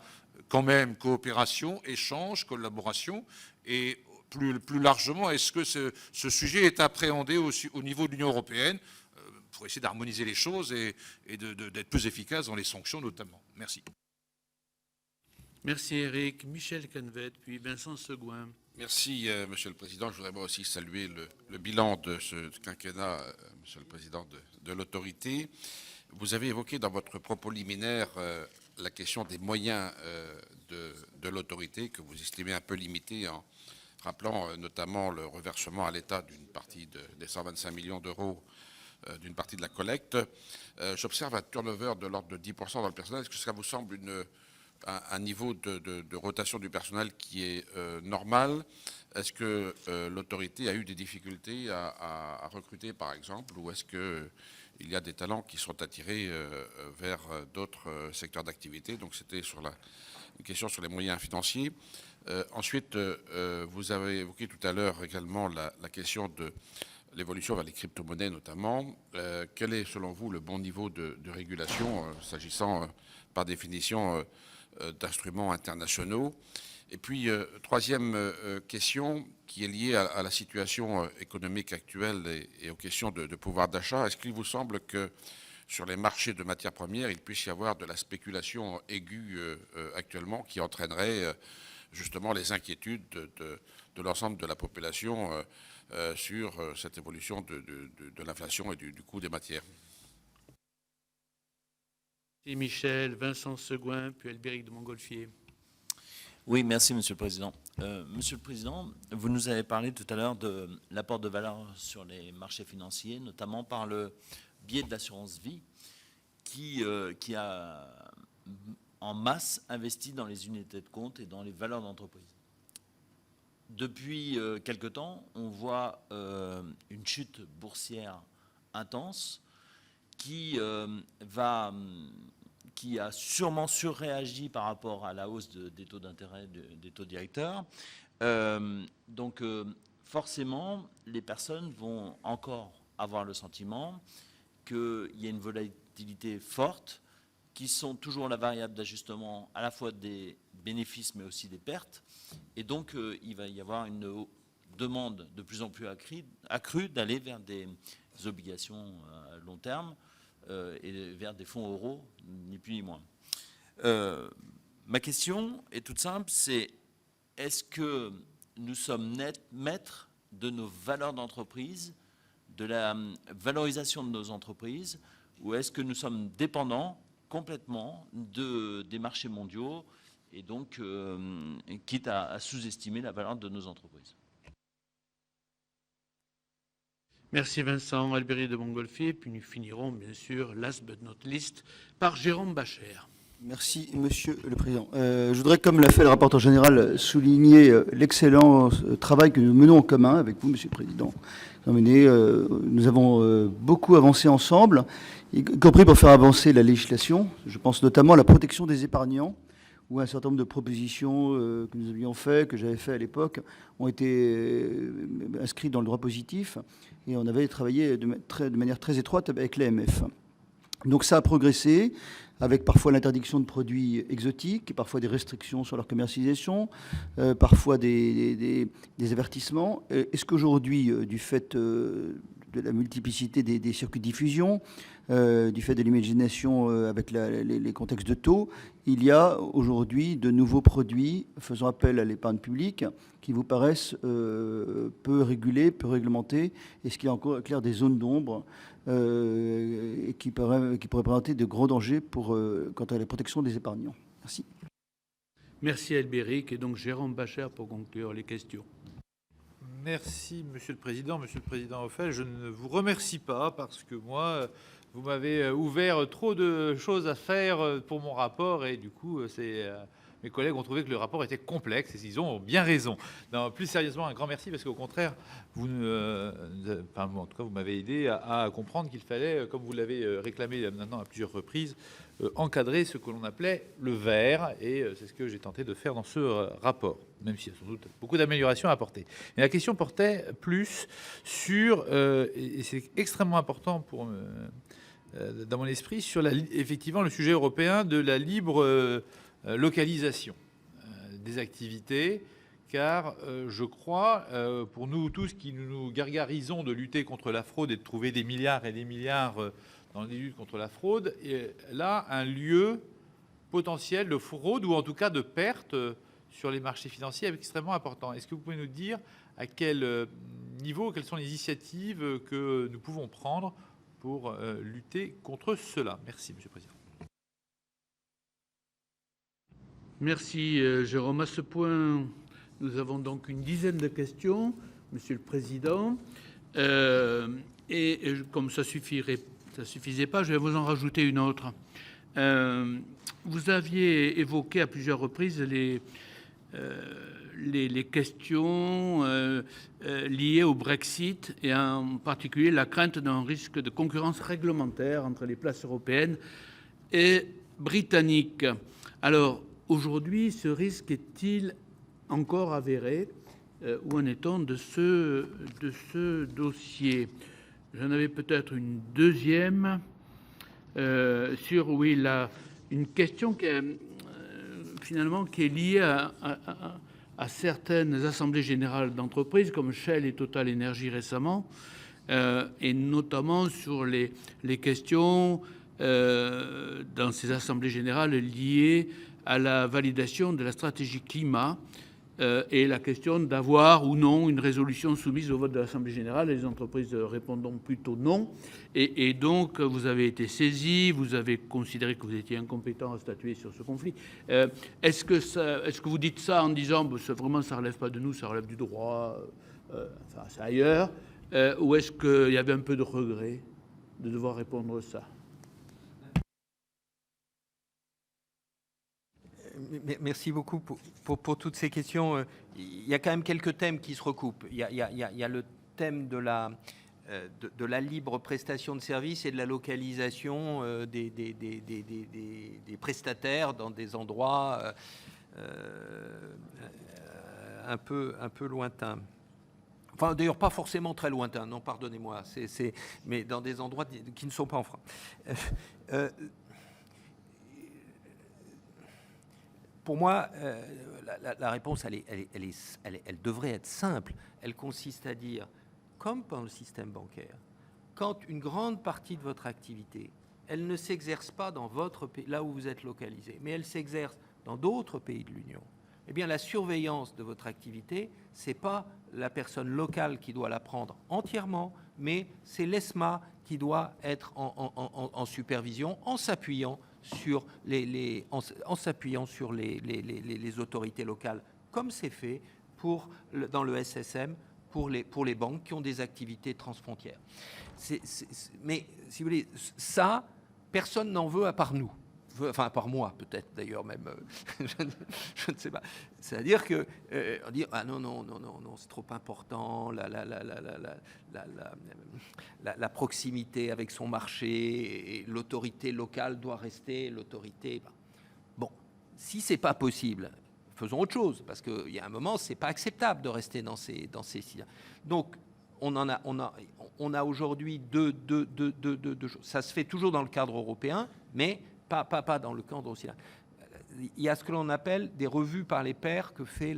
quand même coopération, échange, collaboration? Et plus largement, est-ce que ce sujet est appréhendé au niveau de l'Union européenne pour essayer d'harmoniser les choses et d'être plus efficace dans les sanctions notamment? Merci. Merci Éric. Michel Canvet, puis Vincent Segouin. Merci Monsieur le Président. Je voudrais moi aussi saluer le bilan de ce quinquennat, Monsieur le Président, de l'autorité. Vous avez évoqué dans votre propos liminaire la question des moyens de l'autorité que vous estimez un peu limités en rappelant notamment le reversement à l'État d'une partie des 125 millions d'euros d'une partie de la collecte. J'observe un turnover de l'ordre de 10% dans le personnel. Est-ce que ça vous semble un niveau de rotation du personnel qui est normal? Est-ce que l'autorité a eu des difficultés à recruter, par exemple, ou est-ce qu'il y a des talents qui sont attirés vers d'autres secteurs d'activité? Donc c'était une question sur les moyens financiers. Ensuite, vous avez évoqué tout à l'heure également la question de l'évolution vers les crypto-monnaies notamment. Quel est, selon vous, le bon niveau de régulation s'agissant, par définition, d'instruments internationaux? Et puis, troisième question qui est liée à la situation économique actuelle et aux questions de pouvoir d'achat. Est-ce qu'il vous semble que sur les marchés de matières premières, il puisse y avoir de la spéculation aiguë actuellement qui entraînerait justement les inquiétudes de l'ensemble de la population sur cette évolution de l'inflation et du coût des matières? Et Michel, Vincent Segouin, puis Albéric de Montgolfier. Oui, merci Monsieur le Président. Monsieur le Président, vous nous avez parlé tout à l'heure de l'apport de valeur sur les marchés financiers, notamment par le biais de l'assurance vie, qui a en masse investi dans les unités de compte et dans les valeurs d'entreprise. Depuis quelque temps, on voit une chute boursière intense qui a sûrement surréagi par rapport à la hausse des taux d'intérêt des taux directeurs. Donc forcément, les personnes vont encore avoir le sentiment qu'il y a une volatilité forte, qui sont toujours la variable d'ajustement à la fois des bénéfices mais aussi des pertes. Et donc il va y avoir une demande de plus en plus accrue d'aller vers des obligations à long terme et vers des fonds euros, ni plus ni moins. Ma question est toute simple, c'est est-ce que nous sommes maîtres de nos valeurs d'entreprise, de la valorisation de nos entreprises, ou est-ce que nous sommes dépendants complètement des marchés mondiaux et donc quitte à sous-estimer la valeur de nos entreprises? Merci Vincent Albéric de Montgolfier. Puis nous finirons, bien sûr, last but not least, par Jérôme Bascher. Merci, Monsieur le Président. Je voudrais, comme l'a fait le rapporteur général, souligner l'excellent travail que nous menons en commun avec vous, Monsieur le Président. Nous avons beaucoup avancé ensemble, y compris pour faire avancer la législation. Je pense notamment à la protection des épargnants, où un certain nombre de propositions que nous avions faites, que j'avais fait à l'époque, ont été inscrites dans le droit positif, et on avait travaillé de manière très étroite avec l'AMF. Donc ça a progressé, avec parfois l'interdiction de produits exotiques, parfois des restrictions sur leur commercialisation, parfois des avertissements. Est-ce qu'aujourd'hui, du fait de la multiplicité des circuits de diffusion, du fait de l'imagination avec les contextes de taux, il y a aujourd'hui de nouveaux produits faisant appel à l'épargne publique qui vous paraissent peu régulés, peu réglementés? Est-ce qu'il y a encore clair des zones d'ombre et qui pourraient présenter de gros dangers quant à la protection des épargnants? Merci. Merci Albéric. Et donc Jérôme Bascher pour conclure les questions. Merci Monsieur le Président. Monsieur le Président Ophèle, je ne vous remercie pas parce que moi, vous m'avez ouvert trop de choses à faire pour mon rapport et du coup, mes collègues ont trouvé que le rapport était complexe et ils ont bien raison. Non, plus sérieusement, un grand merci parce qu'au contraire, vous m'avez aidé à comprendre qu'il fallait, comme vous l'avez réclamé maintenant à plusieurs reprises, encadrer ce que l'on appelait le vert, et c'est ce que j'ai tenté de faire dans ce rapport, même s'il y a sans doute beaucoup d'améliorations à apporter. Et la question portait plus sur, et c'est extrêmement important dans mon esprit, sur effectivement le sujet européen de la libre localisation des activités, car je crois, pour nous tous qui nous gargarisons de lutter contre la fraude et de trouver des milliards et des milliards dans les luttes contre la fraude, et là, un lieu potentiel de fraude ou en tout cas de perte sur les marchés financiers extrêmement important. Est-ce que vous pouvez nous dire à quel niveau, quelles sont les initiatives que nous pouvons prendre pour lutter contre cela? Merci, Monsieur le Président. Merci Jérôme. À ce point, nous avons donc une dizaine de questions, Monsieur le Président. Et comme ça suffisait pas, je vais vous en rajouter une autre. Vous aviez évoqué à plusieurs reprises les questions liées au Brexit et en particulier la crainte d'un risque de concurrence réglementaire entre les places européennes et britanniques. Alors, aujourd'hui, ce risque est-il encore avéré? Où en est-on de ce dossier? J'en avais peut-être une deuxième sur une question qui est liée à certaines assemblées générales d'entreprises comme Shell et Total Energy récemment, et notamment sur les questions dans ces assemblées générales liées à la validation de la stratégie climat et la question d'avoir ou non une résolution soumise au vote de l'Assemblée générale. Les entreprises répondront plutôt non. Et donc, vous avez été saisi, vous avez considéré que vous étiez incompétent à statuer sur ce conflit. Est-ce que vous dites ça en disant vraiment ça ne relève pas de nous, ça relève du droit, enfin c'est ailleurs, ou est-ce qu'il y avait un peu de regret de devoir répondre ça? Merci beaucoup pour toutes ces questions. Il y a quand même quelques thèmes qui se recoupent. Il y a le thème de la libre prestation de services et de la localisation des prestataires dans des endroits un peu lointains. Enfin, d'ailleurs, pas forcément très lointains, non, pardonnez-moi, mais dans des endroits qui ne sont pas en France. Pour moi, la réponse, elle devrait être simple. Elle consiste à dire, comme dans le système bancaire, quand une grande partie de votre activité, elle ne s'exerce pas dans votre pays, là où vous êtes localisé, mais elle s'exerce dans d'autres pays de l'Union, eh bien, la surveillance de votre activité, ce n'est pas la personne locale qui doit la prendre entièrement, mais c'est l'ESMA qui doit être en supervision en s'appuyant sur les autorités locales, comme c'est fait dans le SSM pour les banques qui ont des activités transfrontières. Mais si vous voulez, ça, personne n'en veut à part nous. Enfin, à part moi, peut-être d'ailleurs même, je ne sais pas. C'est-à-dire que on dit ah non, c'est trop important, la proximité avec son marché, et l'autorité locale doit rester l'autorité. Bon, si c'est pas possible, faisons autre chose, parce qu'il y a un moment, c'est pas acceptable de rester dans ces sites. Donc, on a aujourd'hui deux choses. Ça se fait toujours dans le cadre européen, mais pas dans le cadre aussi là. Il y a ce que l'on appelle des revues par les pairs que fait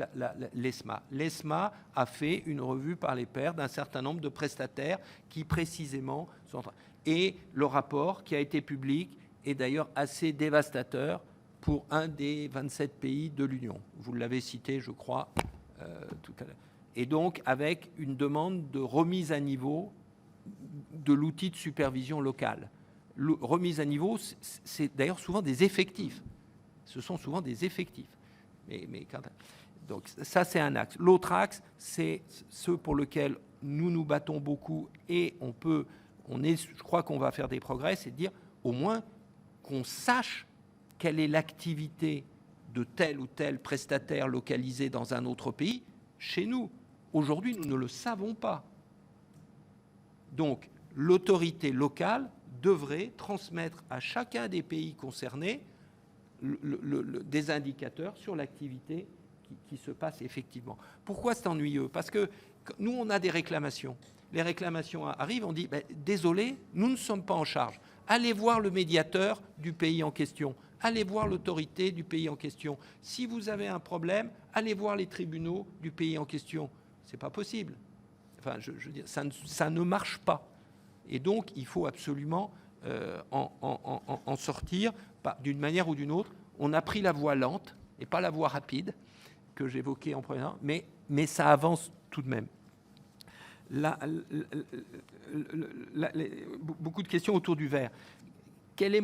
l'ESMA. L'ESMA a fait une revue par les pairs d'un certain nombre de prestataires qui précisément sont... Et le rapport qui a été public est d'ailleurs assez dévastateur pour un des 27 pays de l'Union. Vous l'avez cité, je crois, tout à l'heure. Et donc avec une demande de remise à niveau de l'outil de supervision locale. Remise à niveau, c'est d'ailleurs souvent des effectifs. Ce sont souvent des effectifs. Donc ça, c'est un axe. L'autre axe, c'est ceux pour lesquels nous nous battons beaucoup et je crois qu'on va faire des progrès, c'est de dire au moins qu'on sache quelle est l'activité de tel ou tel prestataire localisé dans un autre pays chez nous. Aujourd'hui, nous ne le savons pas. Donc, l'autorité locale devrait transmettre à chacun des pays concernés des indicateurs sur l'activité qui se passe effectivement. Pourquoi c'est ennuyeux? Parce que nous, on a des réclamations. Les réclamations arrivent, on dit désolé, nous ne sommes pas en charge. Allez voir le médiateur du pays en question. Allez voir l'autorité du pays en question. Si vous avez un problème, allez voir les tribunaux du pays en question. C'est pas possible. Enfin, je veux dire, ça ne marche pas. Et donc, il faut absolument en sortir d'une manière ou d'une autre. On a pris la voie lente et pas la voie rapide que j'évoquais en premier, mais ça avance tout de même. Beaucoup de questions autour du verre. Quel est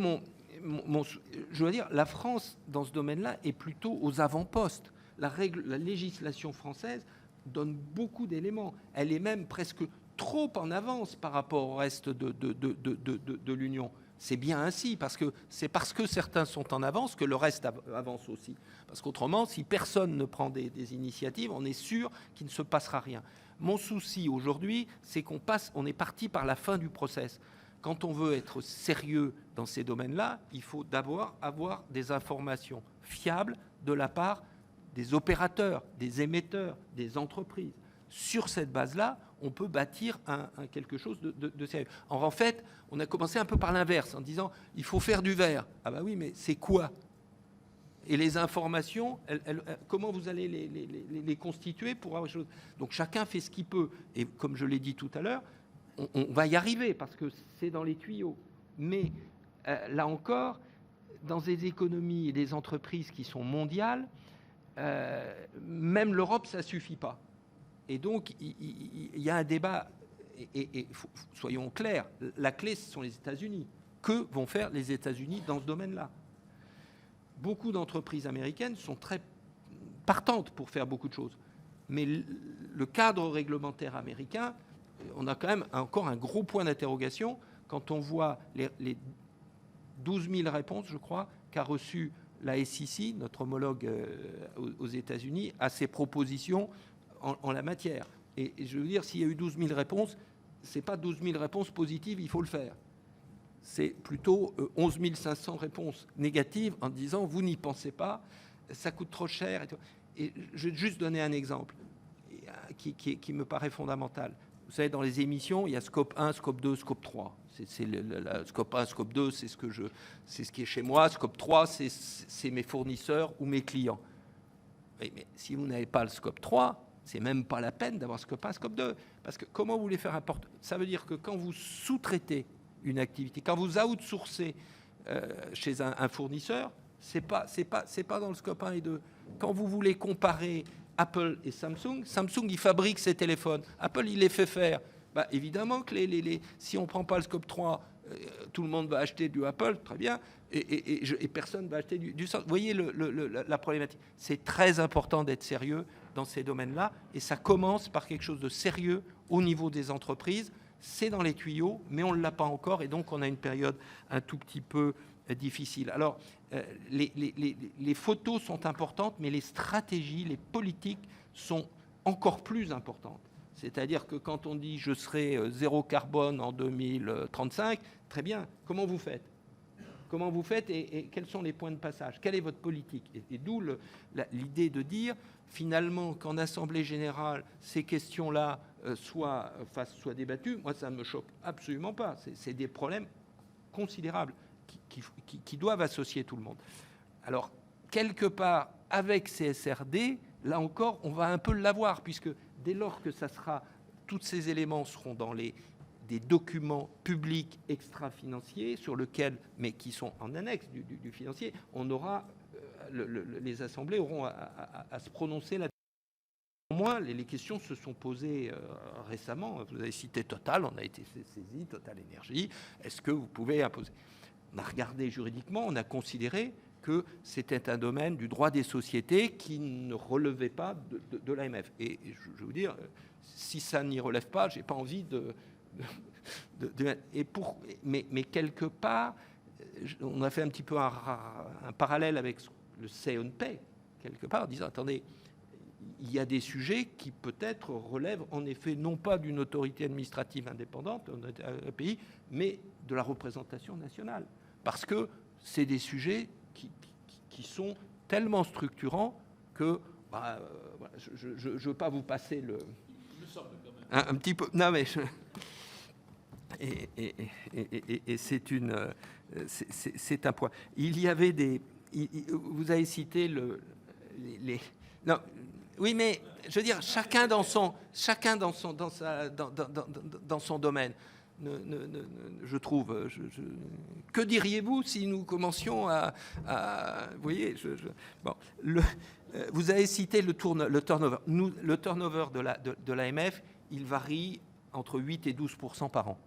je veux dire, la France, dans ce domaine-là, est plutôt aux avant-postes. La législation française donne beaucoup d'éléments. Elle est même presque trop en avance par rapport au reste de l'Union. C'est bien ainsi, parce que certains sont en avance que le reste avance aussi. Parce qu'autrement, si personne ne prend des initiatives, on est sûr qu'il ne se passera rien. Mon souci aujourd'hui, c'est on est parti par la fin du process. Quand on veut être sérieux dans ces domaines-là, il faut d'abord avoir des informations fiables de la part des opérateurs, des émetteurs, des entreprises. Sur cette base-là, on peut bâtir quelque chose de sérieux. En fait, on a commencé un peu par l'inverse, en disant il faut faire du verre. Ah ben oui, mais c'est quoi? Et les informations, comment vous allez les constituer pour avoir des choses? Donc chacun fait ce qu'il peut. Et comme je l'ai dit tout à l'heure, on va y arriver parce que c'est dans les tuyaux. Mais là encore, dans des économies et des entreprises qui sont mondiales, même l'Europe, ça ne suffit pas. Et donc, il y a un débat, et soyons clairs, la clé, ce sont les États-Unis. Que vont faire les États-Unis dans ce domaine-là? Beaucoup d'entreprises américaines sont très partantes pour faire beaucoup de choses. Mais le cadre réglementaire américain, on a quand même encore un gros point d'interrogation quand on voit les 12 000 réponses, je crois, qu'a reçu la SEC, notre homologue aux États-Unis, à ces propositions en la matière. Et je veux dire, s'il y a eu 12 000 réponses, ce n'est pas 12 000 réponses positives, il faut le faire. C'est plutôt 11 500 réponses négatives en disant « vous n'y pensez pas, ça coûte trop cher ». Et je vais juste donner un exemple qui me paraît fondamental. Vous savez, dans les émissions, il y a scope 1, scope 2, scope 3. Scope 1, scope 2, c'est ce qui est chez moi. Scope 3, c'est mes fournisseurs ou mes clients. Oui, mais si vous n'avez pas le scope 3, c'est même pas la peine d'avoir scope 1, scope 2. Parce que comment vous voulez faire importer? Ça veut dire que quand vous sous-traitez une activité, quand vous outsourcez chez un fournisseur, c'est pas dans le scope 1 et 2. Quand vous voulez comparer Apple et Samsung, il fabrique ses téléphones. Apple, il les fait faire. Bah, évidemment que si on ne prend pas le scope 3, tout le monde va acheter du Apple, très bien, et personne ne va acheter du Samsung. Vous voyez la problématique. C'est très important d'être sérieux dans ces domaines-là, et ça commence par quelque chose de sérieux au niveau des entreprises. C'est dans les tuyaux, mais on ne l'a pas encore, et donc on a une période un tout petit peu difficile. Alors, les photos sont importantes, mais les stratégies, les politiques sont encore plus importantes. C'est-à-dire que quand on dit « je serai zéro carbone en 2035 », très bien, comment vous faites? Comment vous faites et quels sont les points de passage? Quelle est votre politique? Et d'où l'idée de dire, finalement, qu'en Assemblée générale, ces questions-là soient débattues, moi, ça ne me choque absolument pas. C'est des problèmes considérables qui doivent associer tout le monde. Alors, quelque part, avec CSRD, là encore, on va un peu l'avoir, puisque dès lors que ça sera, tous ces éléments seront dans des documents publics extra-financiers sur lesquels, mais qui sont en annexe du financier, on aura, les assemblées auront à se prononcer là-dessus. Néanmoins, les questions se sont posées récemment. Vous avez cité Total, on a été saisi, Total Énergie. Est-ce que vous pouvez imposer? On a regardé juridiquement, on a considéré que c'était un domaine du droit des sociétés qui ne relevait pas de l'AMF. Et je veux vous dire, si ça n'y relève pas, je n'ai pas envie mais quelque part, on a fait un petit peu un parallèle avec le say on pay, quelque part, en disant, attendez, il y a des sujets qui peut-être relèvent en effet non pas d'une autorité administrative indépendante, un pays, mais de la représentation nationale. Parce que c'est des sujets qui sont tellement structurants que je ne veux pas vous passer un petit peu. Non, mais et c'est un point. Il y avait vous avez cité non. Oui, mais je veux dire, chacun dans son domaine. Je trouve. Que diriez-vous si nous commencions à vous voyez, bon, vous avez cité le turnover. Le turnover de l'AMF, il varie entre 8 et 12% par an,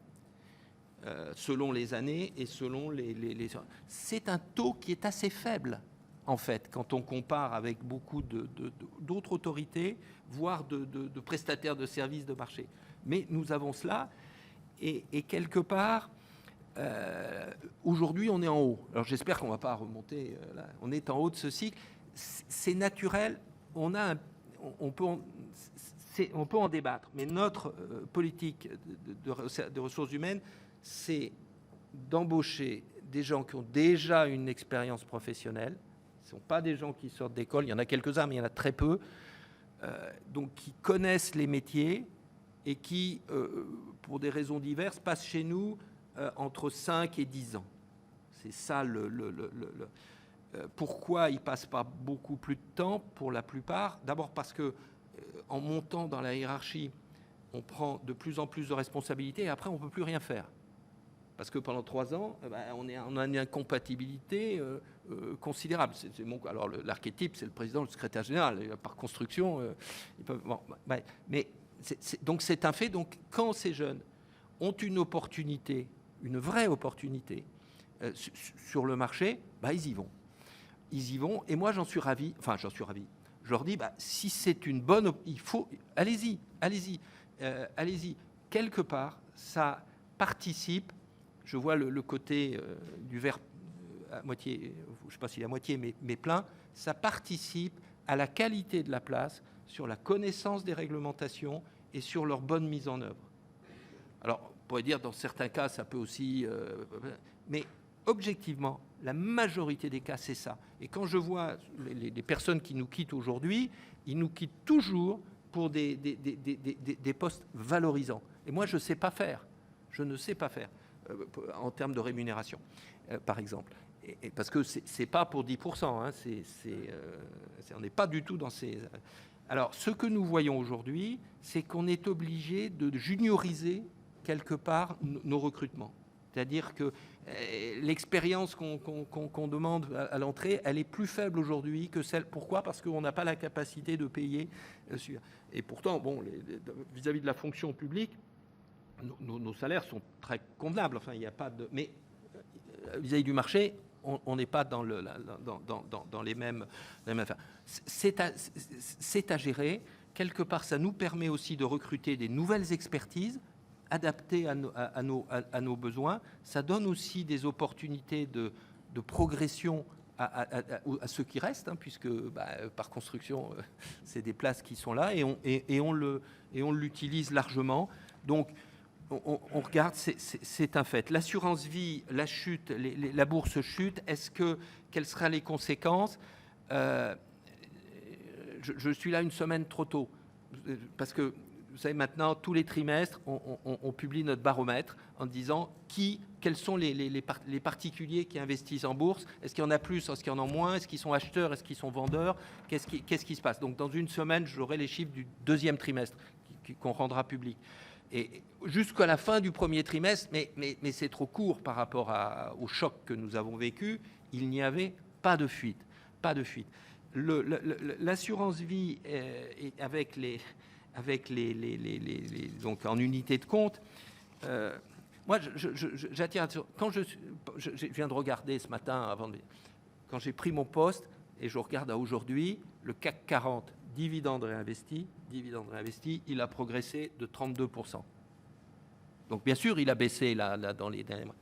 selon les années et selon les. C'est un taux qui est assez faible, en fait, quand on compare avec beaucoup d'autres autorités, voire de prestataires de services de marché. Mais nous avons cela. Et quelque part, aujourd'hui, on est en haut. Alors j'espère qu'on ne va pas remonter là. On est en haut de ce cycle. C'est naturel. On peut en débattre. Mais notre politique de ressources humaines, c'est d'embaucher des gens qui ont déjà une expérience professionnelle. Ce ne sont pas des gens qui sortent d'école. Il y en a quelques-uns, mais il y en a très peu. Donc qui connaissent les métiers et qui, pour des raisons diverses, passent chez nous entre 5 et 10 ans. C'est ça pourquoi ils ne passent pas beaucoup plus de temps pour la plupart? D'abord parce que en montant dans la hiérarchie, on prend de plus en plus de responsabilités et après on ne peut plus rien faire. Parce que pendant 3 ans, on a une incompatibilité considérable. Alors l'archétype, c'est le président, le secrétaire général. Par construction, ils peuvent. Bon, mais donc c'est un fait. Donc quand ces jeunes ont une opportunité, une vraie opportunité sur le marché, ils y vont. Ils y vont. Et moi, j'en suis ravi. Enfin, j'en suis ravi. Je leur dis, si c'est une bonne, il faut, allez-y. Quelque part, ça participe. Je vois le côté du verre à moitié, je ne sais pas si à moitié, mais plein. Ça participe à la qualité de la place, sur la connaissance des réglementations et sur leur bonne mise en œuvre. Alors, on pourrait dire, dans certains cas, ça peut aussi... mais objectivement, la majorité des cas, c'est ça. Et quand je vois les personnes qui nous quittent aujourd'hui, ils nous quittent toujours pour des postes valorisants. Et moi, je ne sais pas faire. Je ne sais pas faire en termes de rémunération, par exemple. Et parce que ce n'est pas pour 10%. Hein, on n'est pas du tout dans ces... Alors, ce que nous voyons aujourd'hui, c'est qu'on est obligé de junioriser quelque part nos recrutements. C'est-à-dire que l'expérience qu'on demande à l'entrée, elle est plus faible aujourd'hui que celle... Pourquoi ? Parce qu'on n'a pas la capacité de payer. Et pourtant, bon, vis-à-vis de la fonction publique, nos salaires sont très convenables. Enfin, il n'y a pas de... Mais vis-à-vis du marché, on n'est pas dans les mêmes affaires. C'est à gérer. Quelque part, ça nous permet aussi de recruter des nouvelles expertises adaptées à nos besoins. Ça donne aussi des opportunités de progression à ceux qui restent, hein, puisque par construction, c'est des places qui sont là, et on l'utilise largement. Donc, on regarde, c'est un fait. L'assurance vie, la chute, la bourse chute, quelles seront les conséquences ? Je suis là une semaine trop tôt, parce que vous savez, maintenant, tous les trimestres, on publie notre baromètre en disant quels sont les particuliers qui investissent en bourse. Est-ce qu'il y en a plus ? Est-ce qu'il y en a moins ? Est-ce qu'ils sont acheteurs ? Est-ce qu'ils sont vendeurs ? Qu'est-ce qui se passe ? Donc, dans une semaine, j'aurai les chiffres du 2e trimestre qu'on rendra public. Et jusqu'à la fin du 1er trimestre, mais c'est trop court par rapport au choc que nous avons vécu, il n'y avait pas de fuite. Pas de fuite. L'assurance vie avec les donc en unité de compte, moi j'attire attention. Quand je viens de regarder ce matin, quand j'ai pris mon poste, et je regarde à aujourd'hui, le CAC 40, dividendes réinvestis, il a progressé de 32%. Donc bien sûr, il a baissé là dans les derniers mois,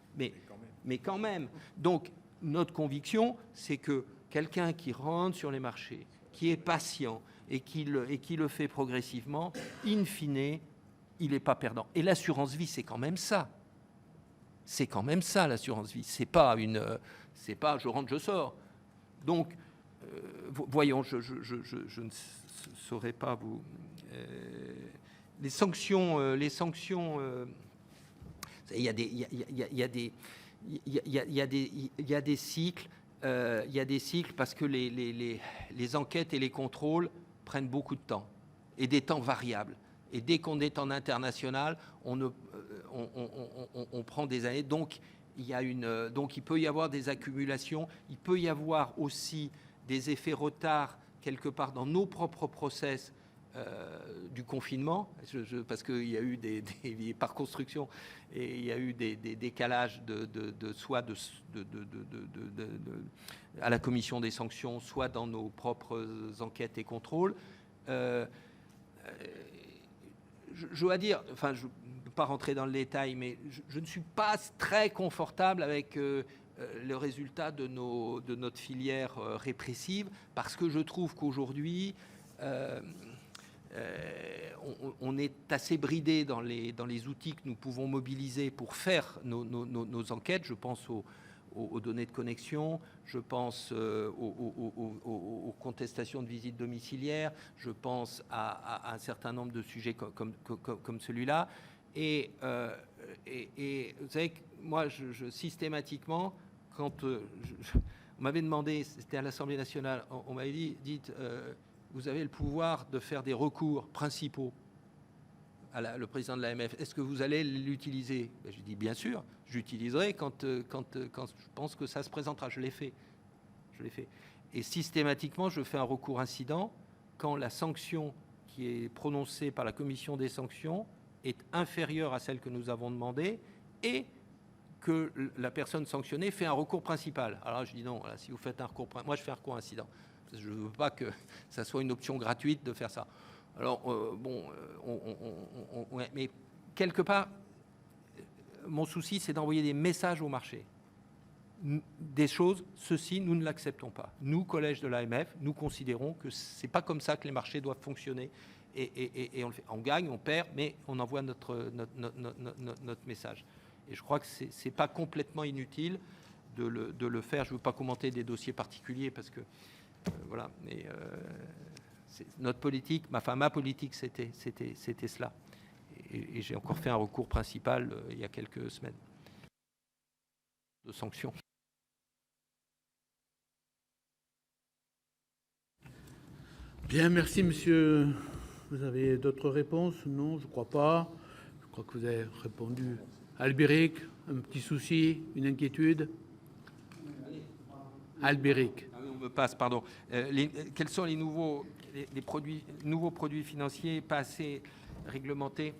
mais quand même. Donc notre conviction, c'est que quelqu'un qui rentre sur les marchés, qui est patient et qui le fait progressivement, in fine, il n'est pas perdant. Et l'assurance vie, c'est quand même ça. C'est quand même ça, l'assurance vie. C'est pas je rentre, je sors. Donc, voyons, je ne saurais pas vous... les sanctions, il y a des cycles. Il y a des cycles parce que les enquêtes et les contrôles prennent beaucoup de temps et des temps variables. Et dès qu'on est en international, on prend des années. Donc il peut y avoir des accumulations. Il peut y avoir aussi des effets retard quelque part dans nos propres process du confinement, parce qu'il y a eu par construction, et il y a eu des décalages soit à la commission des sanctions, soit dans nos propres enquêtes et contrôles. Je dois dire, enfin, je ne veux pas rentrer dans le détail, mais je ne suis pas très confortable avec le résultat de notre filière répressive, parce que je trouve qu'aujourd'hui, on est assez bridé dans les outils que nous pouvons mobiliser pour faire nos enquêtes. Je pense aux données de connexion, je pense aux contestations de visites domiciliaires, je pense à un certain nombre de sujets comme celui-là. Et vous savez que moi, systématiquement, quand on m'avait demandé, c'était à l'Assemblée nationale, on m'avait dit, vous avez le pouvoir de faire des recours principaux le président de l'AMF, est-ce que vous allez l'utiliser? Je dis bien sûr, j'utiliserai quand je pense que ça se présentera. Je l'ai fait. Et systématiquement, je fais un recours incident quand la sanction qui est prononcée par la commission des sanctions est inférieure à celle que nous avons demandée et que la personne sanctionnée fait un recours principal. Alors là, je dis non, voilà, si vous faites un recours, moi je fais un recours incident. Je ne veux pas que ça soit une option gratuite de faire ça. Alors, mais quelque part, mon souci, c'est d'envoyer des messages au marché. Des choses, ceci, nous ne l'acceptons pas. Nous, collège de l'AMF, nous considérons que ce n'est pas comme ça que les marchés doivent fonctionner. Et on le fait. On gagne, on perd, mais on envoie notre message. Et je crois que ce n'est pas complètement inutile de le faire. Je ne veux pas commenter des dossiers particuliers parce que, voilà, mais notre politique, ma politique, c'était cela. Et j'ai encore fait un recours principal il y a quelques semaines de sanctions. Bien, merci monsieur. Vous avez d'autres réponses? Non, je ne crois pas. Je crois que vous avez répondu. Albéric, un petit souci, une inquiétude? Albéric. Ah oui, on me passe, pardon. Quels sont les nouveaux produits financiers pas assez réglementés?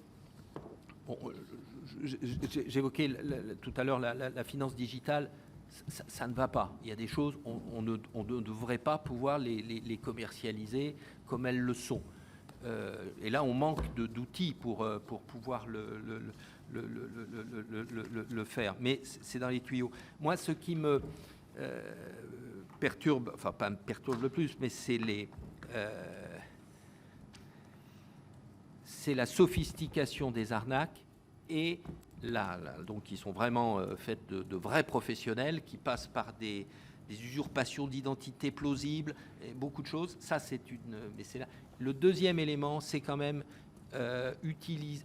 Bon, j'évoquais tout à l'heure la finance digitale. Ça ne va pas. Il y a des choses, on ne devrait pas pouvoir les commercialiser comme elles le sont. Et là, on manque d'outils pour pouvoir le faire. Mais c'est dans les tuyaux. Moi, ce qui me perturbe, enfin pas me perturbe le plus, mais c'est la sophistication des arnaques et donc qui sont vraiment faites de vrais professionnels qui passent par des usurpations d'identité plausibles, et beaucoup de choses. Ça, mais c'est là. Le deuxième élément, c'est quand même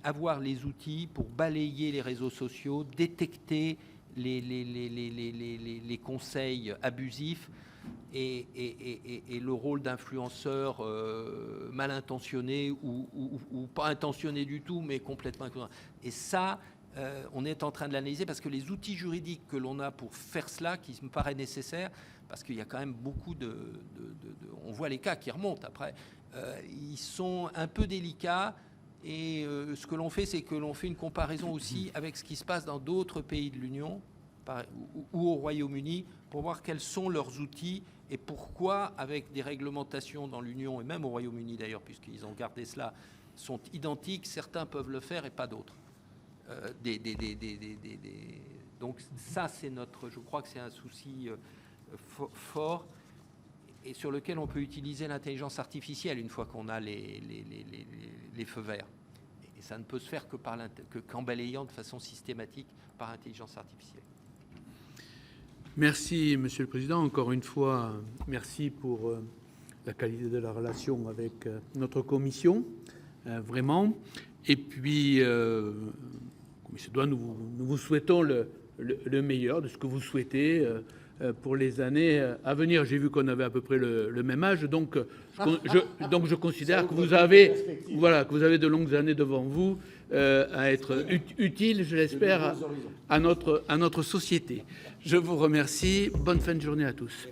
avoir les outils pour balayer les réseaux sociaux, détecter les conseils abusifs et le rôle d'influenceurs mal intentionnés ou pas intentionnés du tout, mais complètement. Et ça, on est en train de l'analyser parce que les outils juridiques que l'on a pour faire cela, qui me paraît nécessaire, parce qu'il y a quand même beaucoup on voit les cas qui remontent après, ils sont un peu délicats. Et ce que l'on fait, c'est que l'on fait une comparaison aussi avec ce qui se passe dans d'autres pays de l'Union ou au Royaume-Uni pour voir quels sont leurs outils et pourquoi, avec des réglementations dans l'Union et même au Royaume-Uni d'ailleurs, puisqu'ils ont gardé cela, sont identiques, certains peuvent le faire et pas d'autres. Donc ça, je crois que c'est un souci fort et sur lequel on peut utiliser l'intelligence artificielle une fois qu'on a les feux verts. Et ça ne peut se faire qu'en balayant de façon systématique par intelligence artificielle. Merci, Monsieur le Président. Encore une fois, merci pour la qualité de la relation avec notre commission, vraiment. Et puis, comme il se doit, nous vous souhaitons le meilleur de ce que vous souhaitez pour les années à venir. J'ai vu qu'on avait à peu près le même âge, donc je considère que vous avez de longues années devant vous à être utile, je l'espère, à notre société. Je vous remercie. Bonne fin de journée à tous.